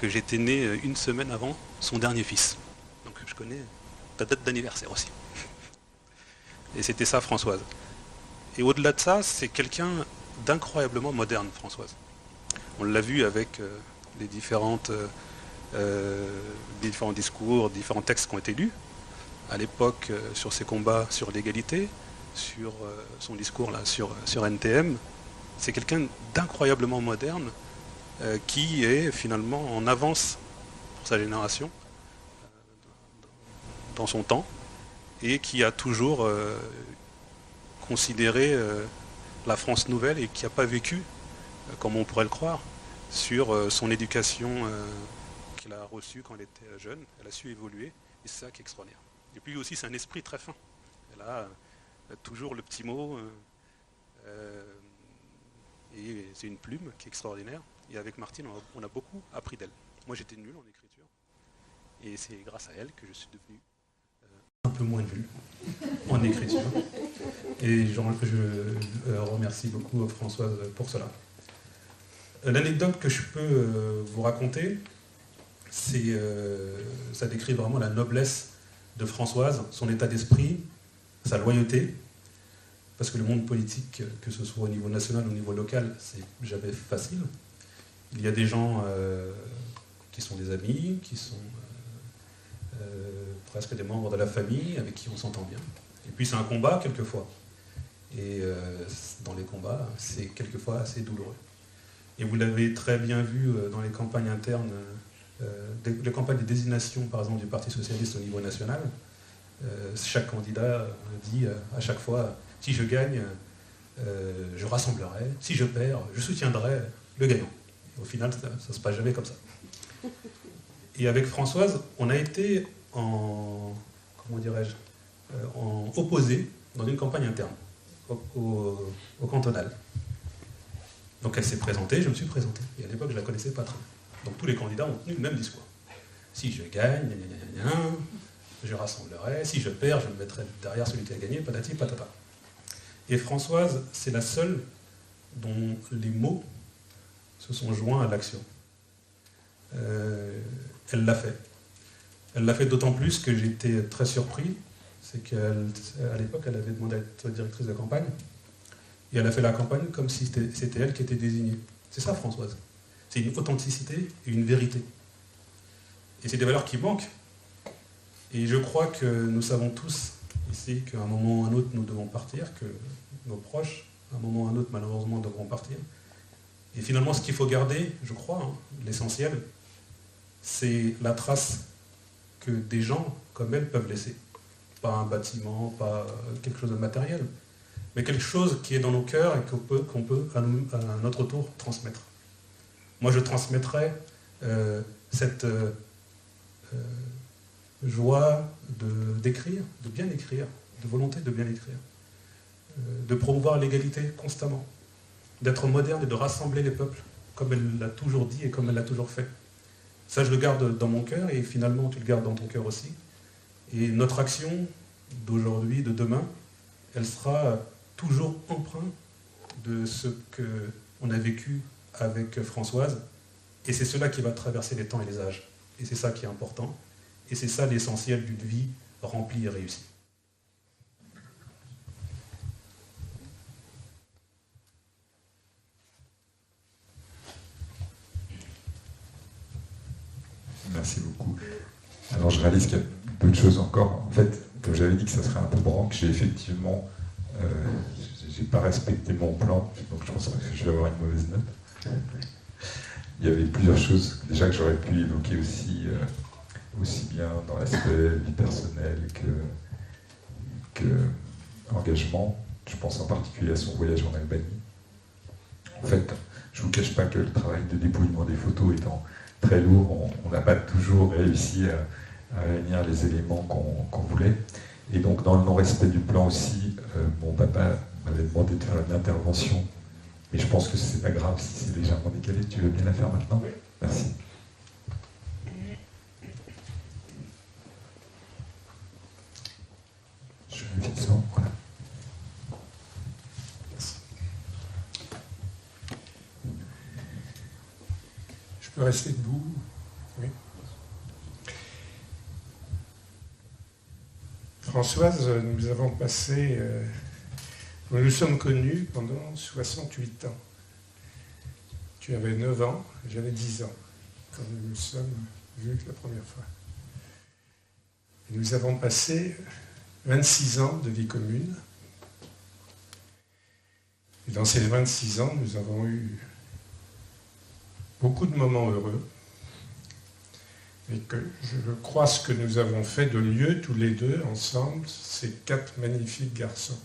J: que j'étais né une semaine avant son dernier fils. Donc je connais ta date d'anniversaire aussi. Et c'était ça, Françoise. Et au-delà de ça, c'est quelqu'un d'incroyablement moderne, Françoise. On l'a vu avec les différents discours, différents textes qui ont été lus. À l'époque, sur ses combats sur l'égalité, sur son discours là, sur NTM. C'est quelqu'un d'incroyablement moderne qui est finalement en avance pour sa génération, dans son temps, et qui a toujours considéré la France nouvelle et qui n'a pas vécu, comme on pourrait le croire, sur son éducation qu'elle a reçue quand elle était jeune. Elle a su évoluer, et c'est ça qui est extraordinaire. Et puis aussi, c'est un esprit très fin. Elle a toujours le petit mot, et c'est une plume qui est extraordinaire. Et avec Martine, on a beaucoup appris d'elle. Moi, j'étais nul en écriture, et c'est grâce à elle que je suis devenu un peu moins nul en écriture. Et je remercie beaucoup Françoise pour cela. L'anecdote que je peux vous raconter, ça décrit vraiment la noblesse de Françoise, son état d'esprit, sa loyauté, parce que le monde politique, que ce soit au niveau national ou au niveau local, c'est jamais facile. Il y a des gens qui sont des amis, qui sont presque des membres de la famille, avec qui on s'entend bien. Et puis c'est un combat quelquefois. Et dans les combats, c'est quelquefois assez douloureux. Et vous l'avez très bien vu dans les campagnes internes, les campagnes de désignation, par exemple, du Parti Socialiste au niveau national. Chaque candidat dit à chaque fois, si je gagne, je rassemblerai, si je perds, je soutiendrai le gagnant. Et au final, ça ne se passe jamais comme ça. Et avec Françoise, on a été en opposé dans une campagne interne, au cantonal. Donc elle s'est présentée, je me suis présenté. Et à l'époque, je ne la connaissais pas très bien. Donc tous les candidats ont tenu le même discours. Si je gagne, je rassemblerai. Si je perds, je me mettrai derrière celui qui a gagné, patati patata. Et Françoise, c'est la seule dont les mots se sont joints à l'action. Elle l'a fait. Elle l'a fait d'autant plus que j'étais très surpris. C'est qu'à l'époque, elle avait demandé à être directrice de campagne. Et elle a fait la campagne comme si c'était elle qui était désignée. C'est ça, Françoise. C'est une authenticité et une vérité. Et c'est des valeurs qui manquent. Et je crois que nous savons tous ici qu'à un moment ou à un autre, nous devons partir, que nos proches, à un moment ou à un autre, malheureusement, devront partir. Et finalement, ce qu'il faut garder, je crois, l'essentiel, c'est la trace que des gens comme elle peuvent laisser. Pas un bâtiment, pas quelque chose de matériel, mais quelque chose qui est dans nos cœurs et qu'on peut à notre tour transmettre. Moi, je transmettrais cette joie d'écrire, de bien écrire, de volonté de bien écrire, de promouvoir l'égalité constamment, d'être moderne et de rassembler les peuples, comme elle l'a toujours dit et comme elle l'a toujours fait. Ça, je le garde dans mon cœur et finalement, tu le gardes dans ton cœur aussi. Et notre action d'aujourd'hui, de demain, elle sera toujours empreinte de ce qu'on a vécu avec Françoise. Et c'est cela qui va traverser les temps et les âges. Et c'est ça qui est important. Et c'est ça l'essentiel d'une vie remplie et réussie.
A: Merci beaucoup. Alors je réalise qu'il y a d'autres choses encore. En fait, comme j'avais dit que ça serait un peu branque, j'ai effectivement, j'ai pas respecté mon plan, donc je pense que je vais avoir une mauvaise note. Il y avait plusieurs choses déjà que j'aurais pu évoquer aussi, aussi bien dans l'aspect vie personnelle que engagement. Je pense en particulier à son voyage en Albanie. En fait, je ne vous cache pas que le travail de dépouillement des photos étant très lourd, on n'a pas toujours réussi à réunir les éléments qu'on voulait. Et donc, dans le non-respect du plan aussi, mon papa m'avait demandé de faire une intervention. Mais je pense que c'est pas grave si c'est légèrement décalé. Tu veux bien la faire maintenant? Merci. Je vérifie ça, voilà.
D: Je peux rester debout? Oui. Françoise, nous avons passé... nous nous sommes connus pendant 68 ans. Tu avais 9 ans, j'avais 10 ans, quand nous nous sommes vus la première fois. Et nous avons passé 26 ans de vie commune. Et dans ces 26 ans, nous avons eu beaucoup de moments heureux. Et que je crois ce que nous avons fait de mieux tous les deux ensemble, ces 4 magnifiques garçons.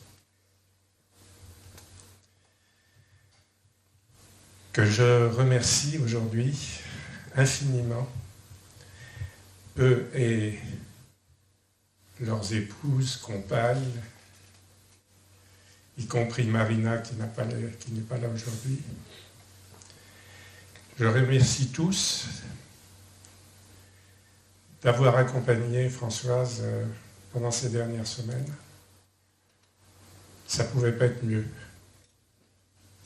D: Que je remercie aujourd'hui infiniment, eux et leurs épouses, compagnes, y compris Marina qui n'est pas là aujourd'hui. Je remercie tous d'avoir accompagné Françoise pendant ces dernières semaines. Ça ne pouvait pas être mieux.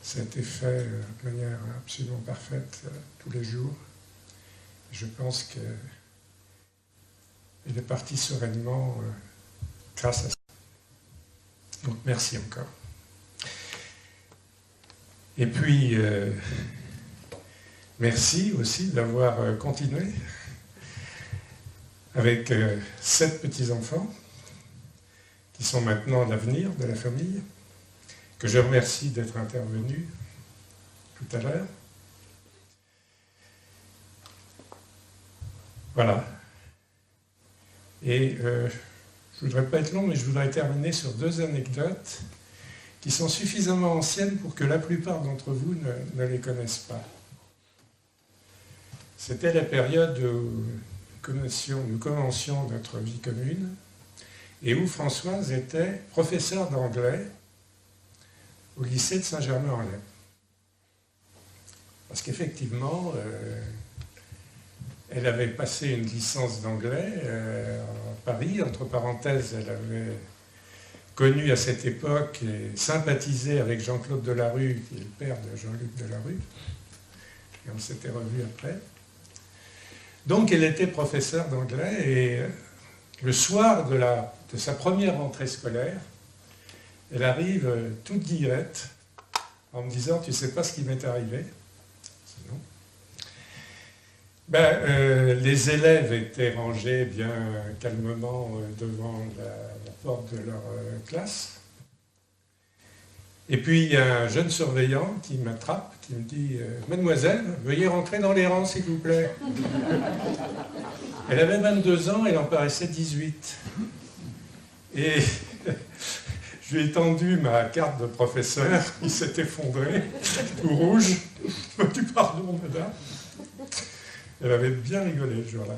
D: Ça a été fait de manière absolument parfaite tous les jours. Je pense qu'elle est partie sereinement grâce à ça. Donc merci encore. Et puis, merci aussi d'avoir continué avec 7 petits-enfants qui sont maintenant l'avenir de la famille, que je remercie d'être intervenu tout à l'heure. Voilà. Et je ne voudrais pas être long, mais je voudrais terminer sur 2 anecdotes qui sont suffisamment anciennes pour que la plupart d'entre vous ne les connaissent pas. C'était la période où nous commencions notre vie commune et où Françoise était professeure d'anglais au lycée de Saint-Germain-en-Laye. Parce qu'effectivement, elle avait passé une licence d'anglais à Paris. Entre parenthèses, elle avait connu à cette époque et sympathisé avec Jean-Claude Delarue, qui est le père de Jean-Luc Delarue. Et on s'était revus après. Donc elle était professeure d'anglais et le soir de sa première rentrée scolaire, elle arrive toute guillette en me disant « Tu ne sais pas ce qui m'est arrivé ?» Sinon. Les élèves étaient rangés bien calmement devant la porte de leur classe. Et puis il y a un jeune surveillant qui m'attrape, qui me dit « Mademoiselle, veuillez rentrer dans les rangs s'il vous plaît. » Elle avait 22 ans, elle en paraissait 18. Et je lui ai tendu ma carte de professeur, qui s'est effondrée, tout rouge. Je me dis pardon, madame. Elle avait bien rigolé ce jour-là.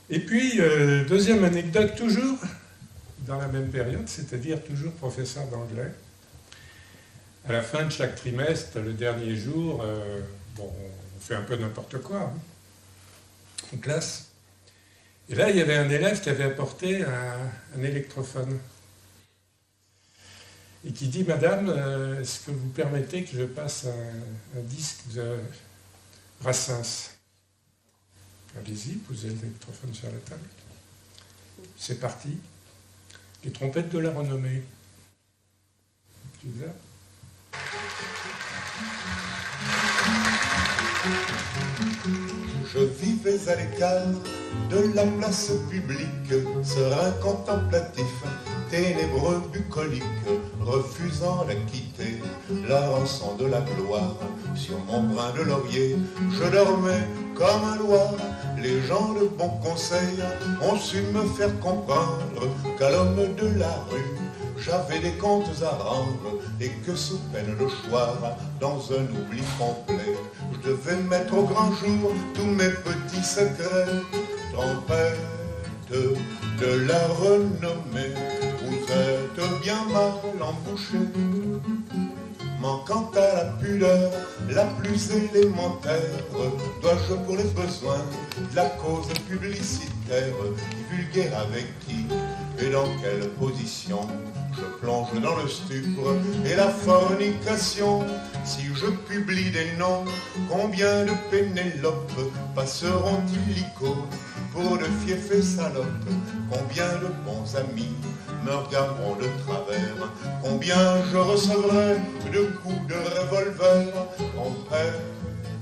D: Et puis, deuxième anecdote, toujours dans la même période, c'est-à-dire toujours professeur d'anglais. À la fin de chaque trimestre, le dernier jour, on fait un peu n'importe quoi. Hein. en classe. Et là, il y avait un élève qui avait apporté un électrophone. Et qui dit, Madame, est-ce que vous permettez que je passe un disque de Brassens? Allez-y, posez l'électrophone sur la table. C'est parti. Les trompettes de la renommée. Tu dis ça?
K: Je vivais à l'écart de la place publique, serein contemplatif, ténébreux bucolique, refusant la quitter, la rançon de la gloire. Sur mon brin de laurier, je dormais comme un loir. Les gens de bon conseil ont su me faire comprendre qu'à l'homme de la rue, j'avais des comptes à rendre et que sous peine de choir, dans un oubli complet, je devais mettre au grand jour tous mes petits secrets. Trompette de la renommée, vous êtes bien mal embouchée. Manquant à la pudeur la plus élémentaire, dois-je pour les besoins de la cause publicitaire divulguer avec qui et dans quelle position je plonge dans le stupre et la fornication? Si je publie des noms, combien de Pénélope passeront-ils l'icône pour de fiefs et salopes? Combien de bons amis me regarderont de travers? Combien je recevrai de coups de revolver? Trompette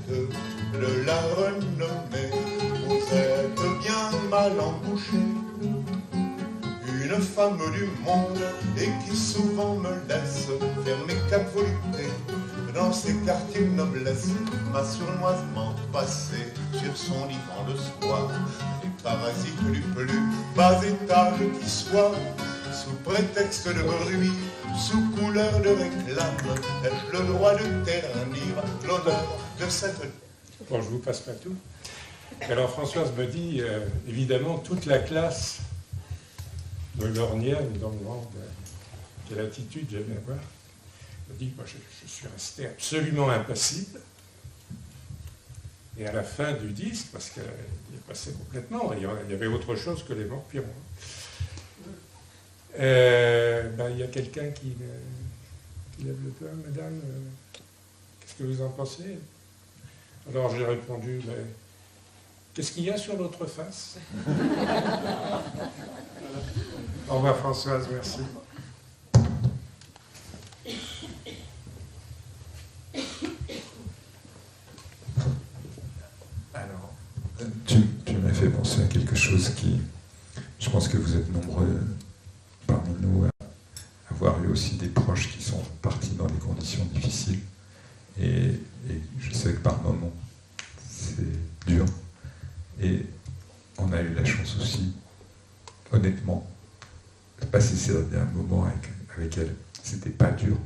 K: de la renommée, vous êtes bien mal embouchée. Une femme du monde et qui souvent me laisse faire mes quatre voluptés dans ces quartiers de noblesse, m'a sournoisement passé sur son divan de soie des parasites du plus bas étage qui soit. Sous prétexte de bruit, sous couleur de réclame, ai-je le droit de ternir l'honneur de cette...
D: Bon, je vous passe pas tout. Alors Françoise me dit, évidemment, toute la classe de Lornière, me demande quelle attitude j'aimais avoir. Elle me dit, moi je suis resté absolument impassible. Et à la fin du disque, parce qu'il est passé complètement, il y avait autre chose que les Morpirons. Il y a quelqu'un qui lève le doigt, madame, qu'est-ce que vous en pensez? Alors j'ai répondu, qu'est-ce qu'il y a sur l'autre face? Au revoir Françoise, merci.
A: Alors, tu m'as fait penser à quelque chose qui, je pense que vous êtes nombreux parmi nous à avoir eu aussi des proches qui sont partis dans des conditions difficiles. Et je sais que par moments, c'est dur. Et on a eu la chance aussi, honnêtement, de passer ces derniers moments avec elle. C'était pas dur.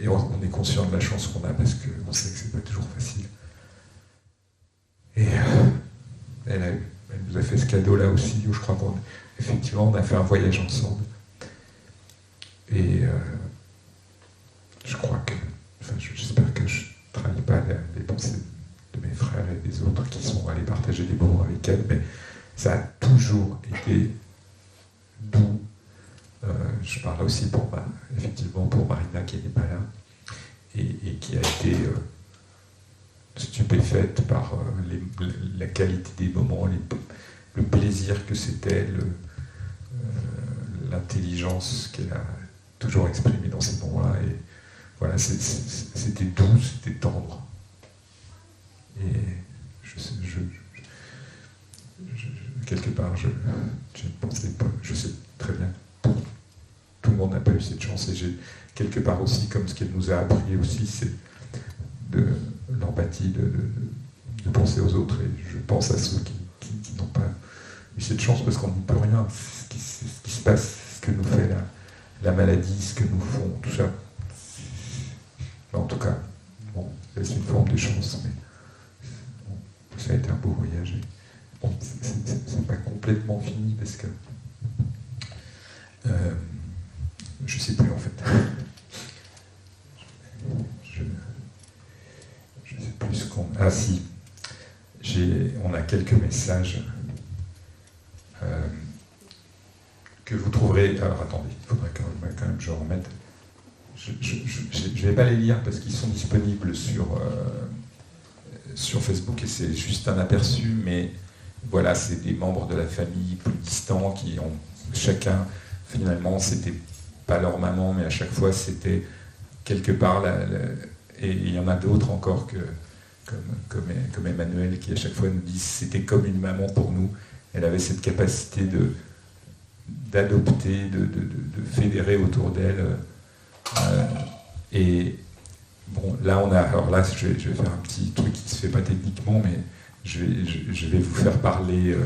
A: Et on est conscient de la chance qu'on a parce qu'on sait que c'est pas toujours facile. Et elle nous a fait ce cadeau-là aussi, où je crois qu'effectivement on a fait un voyage ensemble. Et je crois que, j'espère que je ne trahis pas les pensées de mes frères et des autres qui sont allés partager des moments avec elle, mais ça a toujours été doux. Je parle aussi effectivement pour Marina qui n'est pas là et qui a été stupéfaite par la qualité des moments, le plaisir que c'était, l'intelligence qu'elle a toujours exprimée dans ces moments-là. Et voilà, c'était doux, c'était tendre. Et quelque part, je ne pensais pas, je sais très bien, tout le monde n'a pas eu cette chance, et j'ai quelque part aussi, comme ce qu'elle nous a appris aussi, c'est de l'empathie, de penser aux autres, et je pense à ceux qui n'ont pas eu cette chance, parce qu'on n'y peut rien, c'est ce qui se passe, ce que nous fait la maladie, ce que nous font, tout ça. En tout cas, bon, c'est une forme de chance, mais ça a été un beau voyage. Bon, c'est pas complètement fini parce que je sais plus en fait. Je sais plus ce qu'on. Ah si, on a quelques messages que vous trouverez... Alors attendez, il faudrait quand même que je remette. Je ne vais pas les lire parce qu'ils sont disponibles sur Facebook et c'est juste un aperçu, mais voilà, c'est des membres de la famille plus distants qui ont chacun, finalement, c'était pas leur maman, mais à chaque fois c'était quelque part, et il y en a d'autres encore comme Emmanuel qui à chaque fois nous disent c'était comme une maman pour nous. Elle avait cette capacité d'adopter, de fédérer autour d'elle. Et bon, là alors là je vais faire un petit truc qui se fait pas techniquement, mais je vais vous faire parler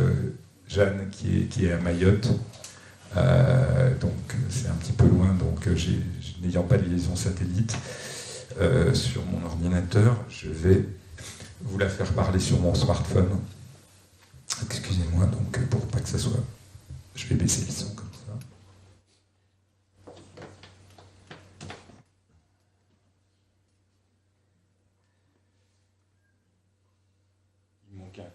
A: Jeanne qui est à Mayotte. Donc c'est un petit peu loin, donc n'ayant pas de liaison satellite sur mon ordinateur, je vais vous la faire parler sur mon smartphone. Excusez-moi, donc pour pas que ça soit... Je vais baisser le son comme ça. Il manque un câble.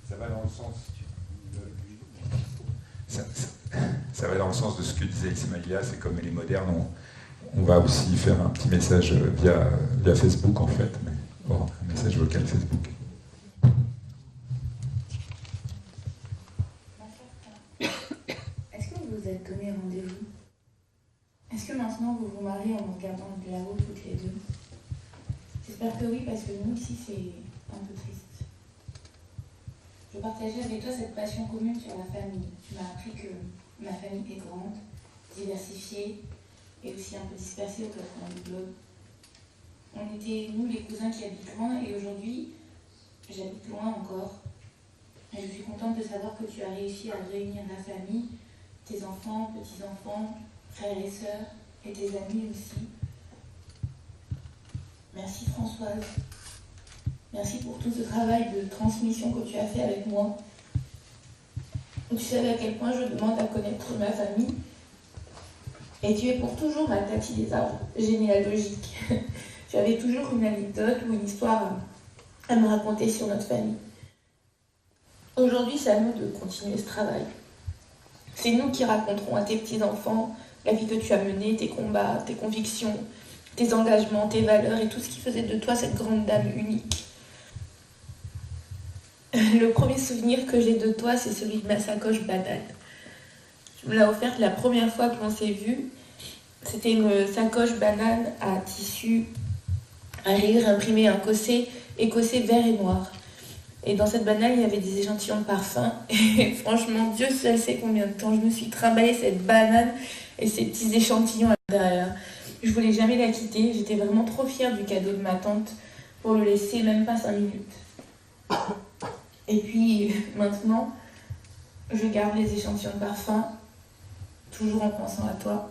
A: Ça va dans le sens... Ça va dans le sens de ce que disait Ismaïla, c'est comme elle est moderne, on va aussi faire un petit message via Facebook en fait, mais bon, un message vocal Facebook.
L: Est-ce que vous vous êtes donné rendez-vous? Est-ce que maintenant vous vous mariez en nous regardant de là-haut toutes les deux? J'espère que oui, parce que nous ici c'est un peu triste. Je partageais avec toi cette passion commune sur la famille. Tu m'as appris que ma famille est grande, diversifiée et aussi un peu dispersée aux quatre coins du globe. On était, nous, les cousins qui habitent loin, et aujourd'hui, j'habite loin encore. Et je suis contente de savoir que tu as réussi à réunir la famille, tes enfants, petits-enfants, frères et sœurs, et tes amis aussi. Merci Françoise. Merci pour tout ce travail de transmission que tu as fait avec moi. Tu savais à quel point je demande à connaître ma famille. Et tu es pour toujours ma Tati des arbres généalogiques. Tu avais toujours une anecdote ou une histoire à me raconter sur notre famille. Aujourd'hui, c'est à nous de continuer ce travail. C'est nous qui raconterons à tes petits-enfants la vie que tu as menée, tes combats, tes convictions, tes engagements, tes valeurs et tout ce qui faisait de toi cette grande dame unique. Le premier souvenir que j'ai de toi, c'est celui de ma sacoche banane. Tu me l'as offerte la première fois que l'on s'est vu. C'était une sacoche banane à tissu, à rire, imprimé écossais vert et noir. Et dans cette banane, il y avait des échantillons de parfum. Et franchement, Dieu seul sait combien de temps je me suis trimballé cette banane et ces petits échantillons à l'intérieur. Je voulais jamais la quitter. J'étais vraiment trop fière du cadeau de ma tante pour le laisser même pas 5 minutes. Et puis maintenant, je garde les échantillons de parfum, toujours en pensant à toi.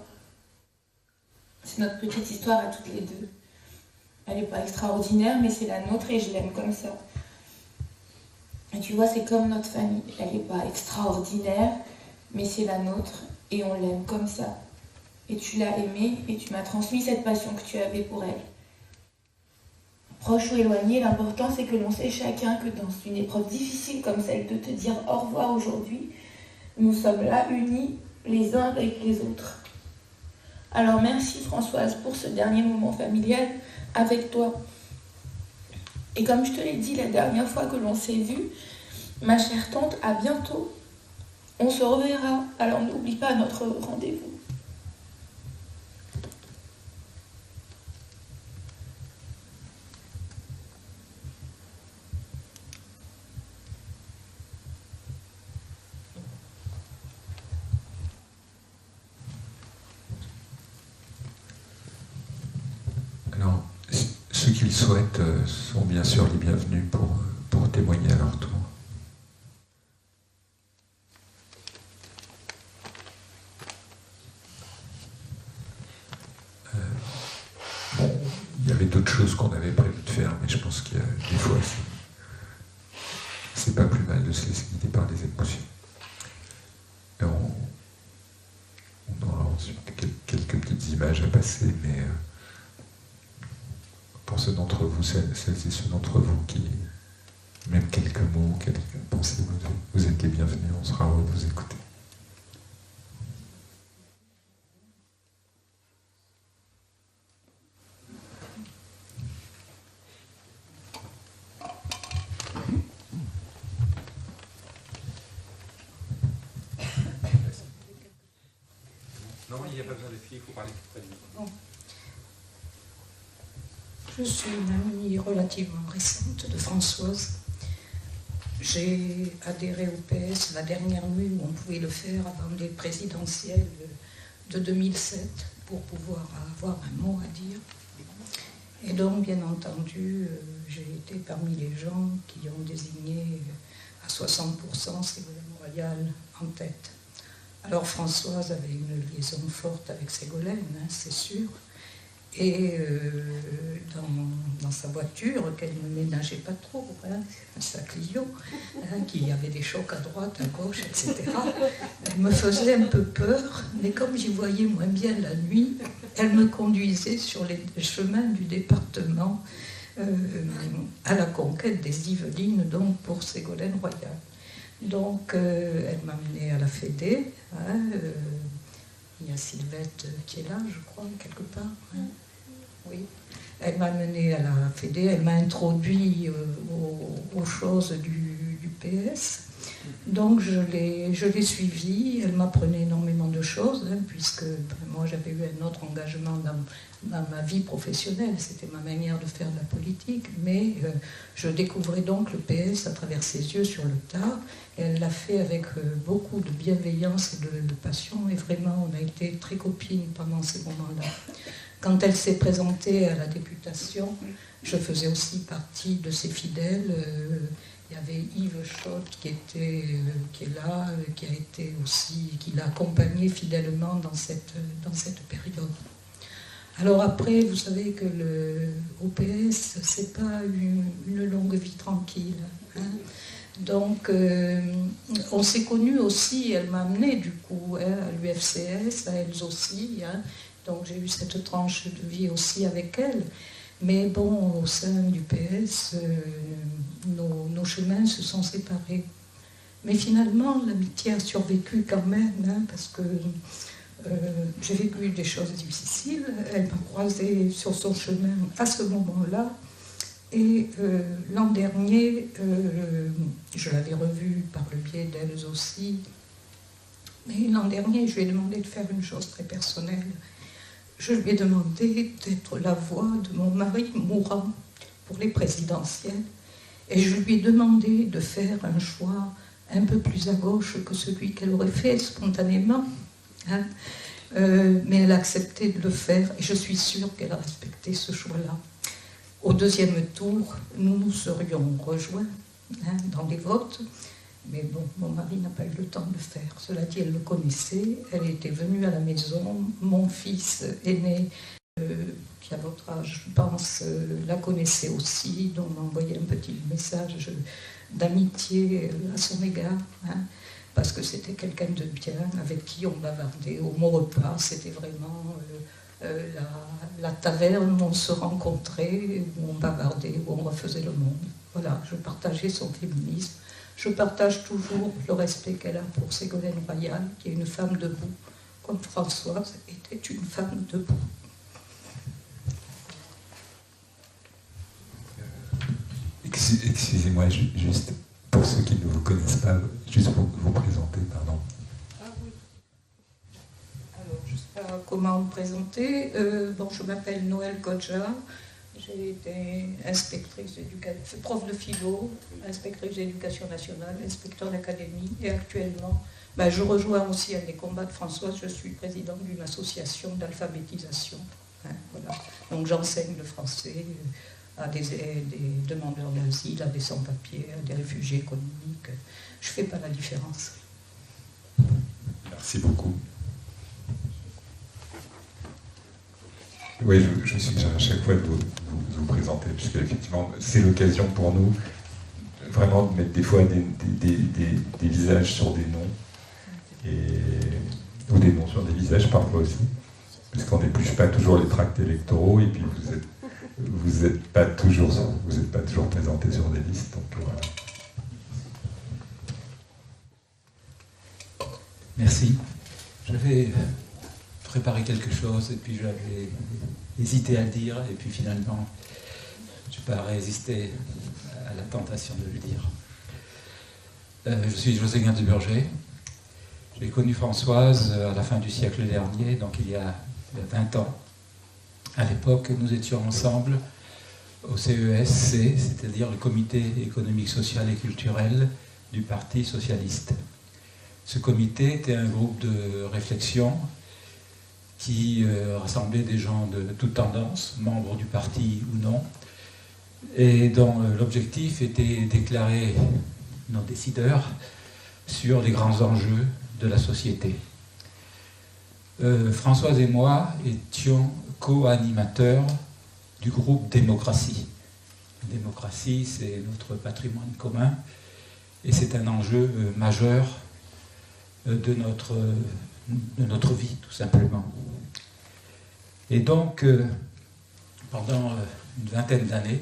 L: C'est notre petite histoire à toutes les deux. Elle n'est pas extraordinaire, mais c'est la nôtre et je l'aime comme ça. Et tu vois, c'est comme notre famille. Elle n'est pas extraordinaire, mais c'est la nôtre et on l'aime comme ça. Et tu l'as aimée et tu m'as transmis cette passion que tu avais pour elle. Proche ou éloigné, l'important c'est que l'on sait chacun que dans une épreuve difficile comme celle de te dire au revoir aujourd'hui, nous sommes là unis les uns avec les autres. Alors merci Françoise pour ce dernier moment familial avec toi. Et comme je te l'ai dit la dernière fois que l'on s'est vu, ma chère tante, à bientôt. On se reverra, alors n'oublie pas notre rendez-vous.
A: Alors, ceux qui le souhaitent sont bien sûr les bienvenus pour témoigner à leur tour. Il y avait d'autres choses qu'on avait prévu de faire, mais je pense qu'il y a des fois, c'est pas plus mal. de se laisser guider par les émotions. Et on aura ensuite quelques petites images à passer, mais pour ceux d'entre vous, celles et ceux d'entre vous qui, même quelques mots, quelques pensées, vous êtes les bienvenus, on sera heureux de vous écouter.
J: Non, il n'y a pas besoin de filles, il faut parler près de nous.
M: Je suis une amie relativement récente de Françoise. J'ai adhéré au PS la dernière nuit où on pouvait le faire avant les présidentielles de 2007 pour pouvoir avoir un mot à dire. Et donc, bien entendu, j'ai été parmi les gens qui ont désigné à 60% Ségolène Royal en tête. Alors Françoise avait une liaison forte avec Ségolène, hein, c'est sûr. Et dans sa voiture, qu'elle ne ménageait pas trop, hein, sa Clio, hein, qu'il y avait des chocs à droite, à gauche, etc. Elle me faisait un peu peur, mais comme j'y voyais moins bien la nuit, elle me conduisait sur les chemins du département à la conquête des Yvelines, donc pour Ségolène Royal. Donc elle m'a amenée à la Fédé. Hein, il y a Sylvette qui est là, je crois, quelque part. Hein. Oui. Elle m'a amenée à la Fédé, elle m'a introduit aux choses du PS. Donc je l'ai suivie, elle m'apprenait énormément de choses, hein, puisque moi j'avais eu un autre engagement dans ma vie professionnelle, c'était ma manière de faire de la politique, mais je découvrais donc le PS à travers ses yeux sur le tas, et elle l'a fait avec beaucoup de bienveillance et de passion, et vraiment on a été très copines pendant ces moments-là. Quand elle s'est présentée à la députation, je faisais aussi partie de ses fidèles. Il y avait Yves Schott qui est là, qui l'a accompagné fidèlement dans cette période. Alors après, vous savez que au PS, c'est pas une longue vie tranquille. Hein. Donc, on s'est connus aussi, elle m'a amené du coup hein, à l'UFCS, à elles aussi. Hein. Donc j'ai eu cette tranche de vie aussi avec elle. Mais bon, au sein du PS, nos chemins se sont séparés. Mais finalement, l'amitié a survécu quand même, hein, parce que j'ai vécu des choses difficiles. Elle m'a croisée sur son chemin à ce moment-là. Et l'an dernier, je l'avais revue par le biais d'elles aussi. Mais l'an dernier, je lui ai demandé de faire une chose très personnelle. Je lui ai demandé d'être la voix de mon mari mourant pour les présidentielles. Et je lui ai demandé de faire un choix un peu plus à gauche que celui qu'elle aurait fait spontanément. Hein. Mais elle a accepté de le faire et je suis sûre qu'elle a respecté ce choix-là. Au deuxième tour, nous nous serions rejoints hein, dans les votes. Mais bon, mon mari n'a pas eu le temps de le faire. Cela dit, elle le connaissait, elle était venue à la maison. Mon fils aîné, qui a votre âge, je pense, la connaissait aussi, donc m'a envoyé un petit message d'amitié à son égard, hein, parce que c'était quelqu'un de bien, avec qui on bavardait au mot repas. C'était vraiment la taverne où on se rencontrait, où on bavardait, où on refaisait le monde. Voilà, je partageais son féminisme. Je partage toujours le respect qu'elle a pour Ségolène Royal, qui est une femme debout, comme Françoise était une femme debout.
A: Excusez-moi, juste pour ceux qui ne vous connaissent pas, juste pour vous présenter, pardon.
M: Ah oui. Alors, je ne sais pas comment me présenter. Bon, je m'appelle Noël Kodja. J'ai été inspectrice d'éducation, prof de philo, inspectrice d'éducation nationale, inspecteur d'académie, et actuellement, je rejoins aussi un des combats de Françoise. Je suis présidente d'une association d'alphabétisation. Hein, voilà. Donc j'enseigne le français à des demandeurs d'asile, à des sans-papiers, à des réfugiés économiques. Je ne fais pas la différence.
A: Merci beaucoup. Oui, je suis à chaque fois de vous présenter, puisque effectivement, c'est l'occasion pour nous vraiment vraiment de mettre des fois des visages sur des noms, ou des noms sur des visages parfois aussi, parce qu'on n'épluche pas toujours les tracts électoraux, et puis vous n'êtes pas toujours présenté sur des listes. Donc, voilà.
N: Merci. J'avais préparé quelque chose et puis j'avais hésité à le dire et puis finalement je n'ai pas résisté à la tentation de le dire. Je suis José Gainsbourg. J'ai connu Françoise à la fin du siècle dernier, donc il y a 20 ans. À l'époque, nous étions ensemble au CESC, c'est-à-dire le Comité économique, social et culturel du Parti socialiste. Ce comité était un groupe de réflexion qui rassemblait des gens de toutes tendances, membres du parti ou non, et dont l'objectif était d'éclairer nos décideurs sur les grands enjeux de la société. Françoise et moi étions co-animateurs du groupe Démocratie. Démocratie, c'est notre patrimoine commun et c'est un enjeu majeur de notre vie, tout simplement. Et donc, pendant une vingtaine d'années,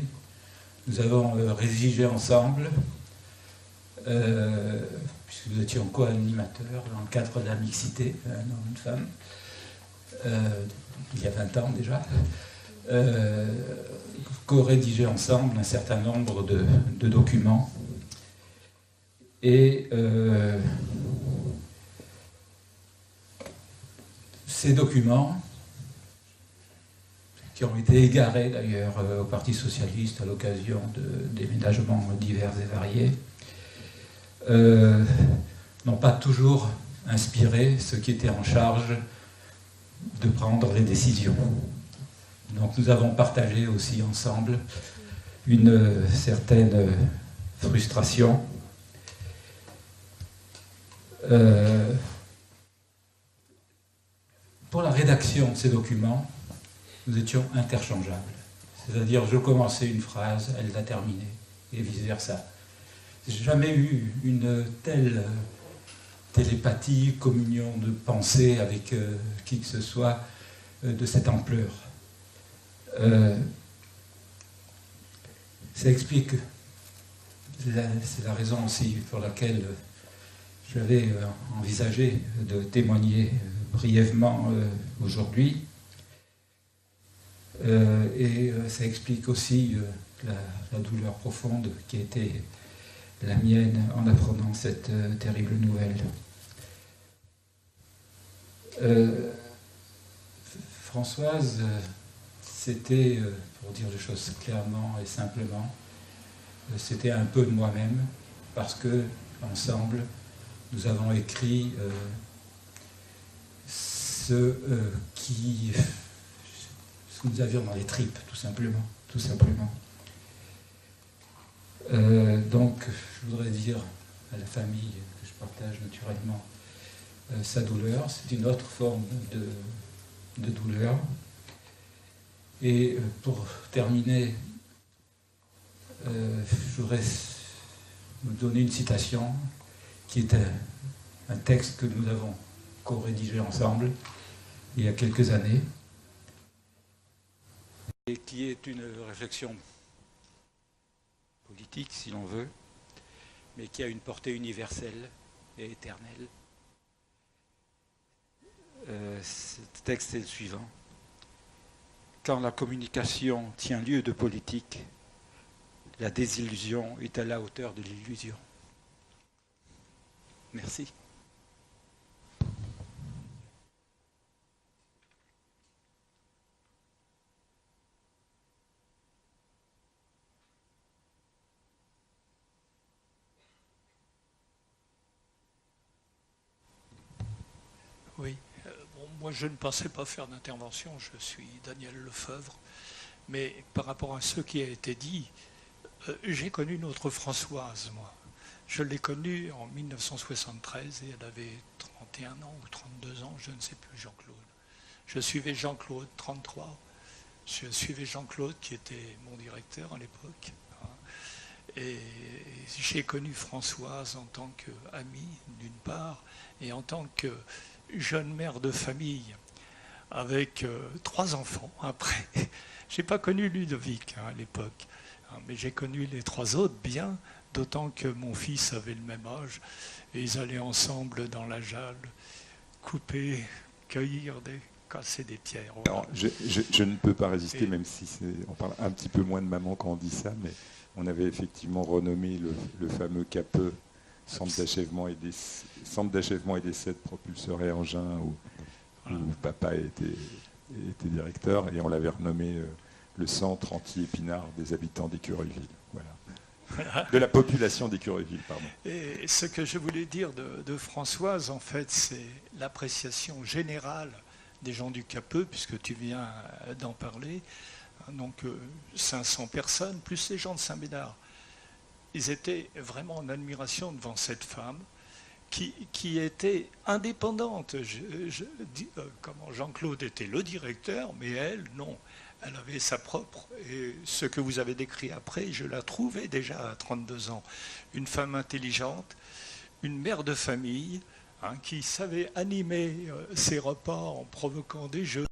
N: nous avons rédigé ensemble, puisque nous étions co-animateurs dans le cadre de la mixité, un homme, une femme, il y a 20 ans déjà, co-rédigé ensemble un certain nombre de documents. Et ces documents, qui ont été égarés d'ailleurs au Parti socialiste à l'occasion de déménagements divers et variés, n'ont pas toujours inspiré ceux qui étaient en charge de prendre les décisions. Donc nous avons partagé aussi ensemble une certaine frustration. Pour la rédaction de ces documents, nous étions interchangeables. C'est-à-dire, je commençais une phrase, elle la terminait, et vice-versa. Je n'ai jamais eu une telle télépathie, communion de pensée avec qui que ce soit de cette ampleur. Ça explique, c'est la raison aussi pour laquelle j'avais envisagé de témoigner brièvement aujourd'hui. Et ça explique aussi la douleur profonde qui a été la mienne en apprenant cette terrible nouvelle. Françoise, c'était, pour dire les choses clairement et simplement, c'était un peu de moi-même, parce que, ensemble, nous avons écrit ce que nous avions dans les tripes, tout simplement. Donc, je voudrais dire à la famille que je partage naturellement sa douleur. C'est une autre forme de douleur. Et pour terminer, je voudrais vous donner une citation qui est un texte que nous avons co-rédigé ensemble il y a quelques années et qui est une réflexion politique, si l'on veut, mais qui a une portée universelle et éternelle. Ce texte est le suivant. Quand la communication tient lieu de politique, la désillusion est à la hauteur de l'illusion. Merci.
O: Oui, moi je ne pensais pas faire d'intervention, je suis Daniel Lefebvre, mais par rapport à ce qui a été dit, j'ai connu notre Françoise, moi. Je l'ai connue en 1973 et elle avait 31 ans ou 32 ans, je ne sais plus, Jean-Claude. Je suivais Jean-Claude, 33. Je suivais Jean-Claude qui était mon directeur à l'époque. Et j'ai connu Françoise en tant qu'amie, d'une part, et en tant que jeune mère de famille, avec 3 enfants après. J'ai pas connu Ludovic à l'époque, mais j'ai connu les 3 autres bien, d'autant que mon fils avait le même âge, et ils allaient ensemble dans la Jalle, couper, cueillir, casser des pierres.
A: Alors, je ne peux pas résister, même si on parle un petit peu moins de maman quand on dit ça, mais on avait effectivement renommé le fameux CAPE, Centre d'achèvement et d'essai de propulseurs et engins, où papa était directeur, et on l'avait renommé le centre anti-épinard des habitants d'Écureuilville. Voilà. De la population d'Écureuilville, pardon.
O: Et ce que je voulais dire de Françoise, en fait, c'est l'appréciation générale des gens du CAPE, puisque tu viens d'en parler. Donc 500 personnes, plus les gens de Saint-Médard. Ils étaient vraiment en admiration devant cette femme qui était indépendante. Comment Jean-Claude était le directeur, mais elle, non. Elle avait sa propre. Et ce que vous avez décrit après, je la trouvais déjà à 32 ans. Une femme intelligente, une mère de famille, qui savait animer ses repas en provoquant des jeux.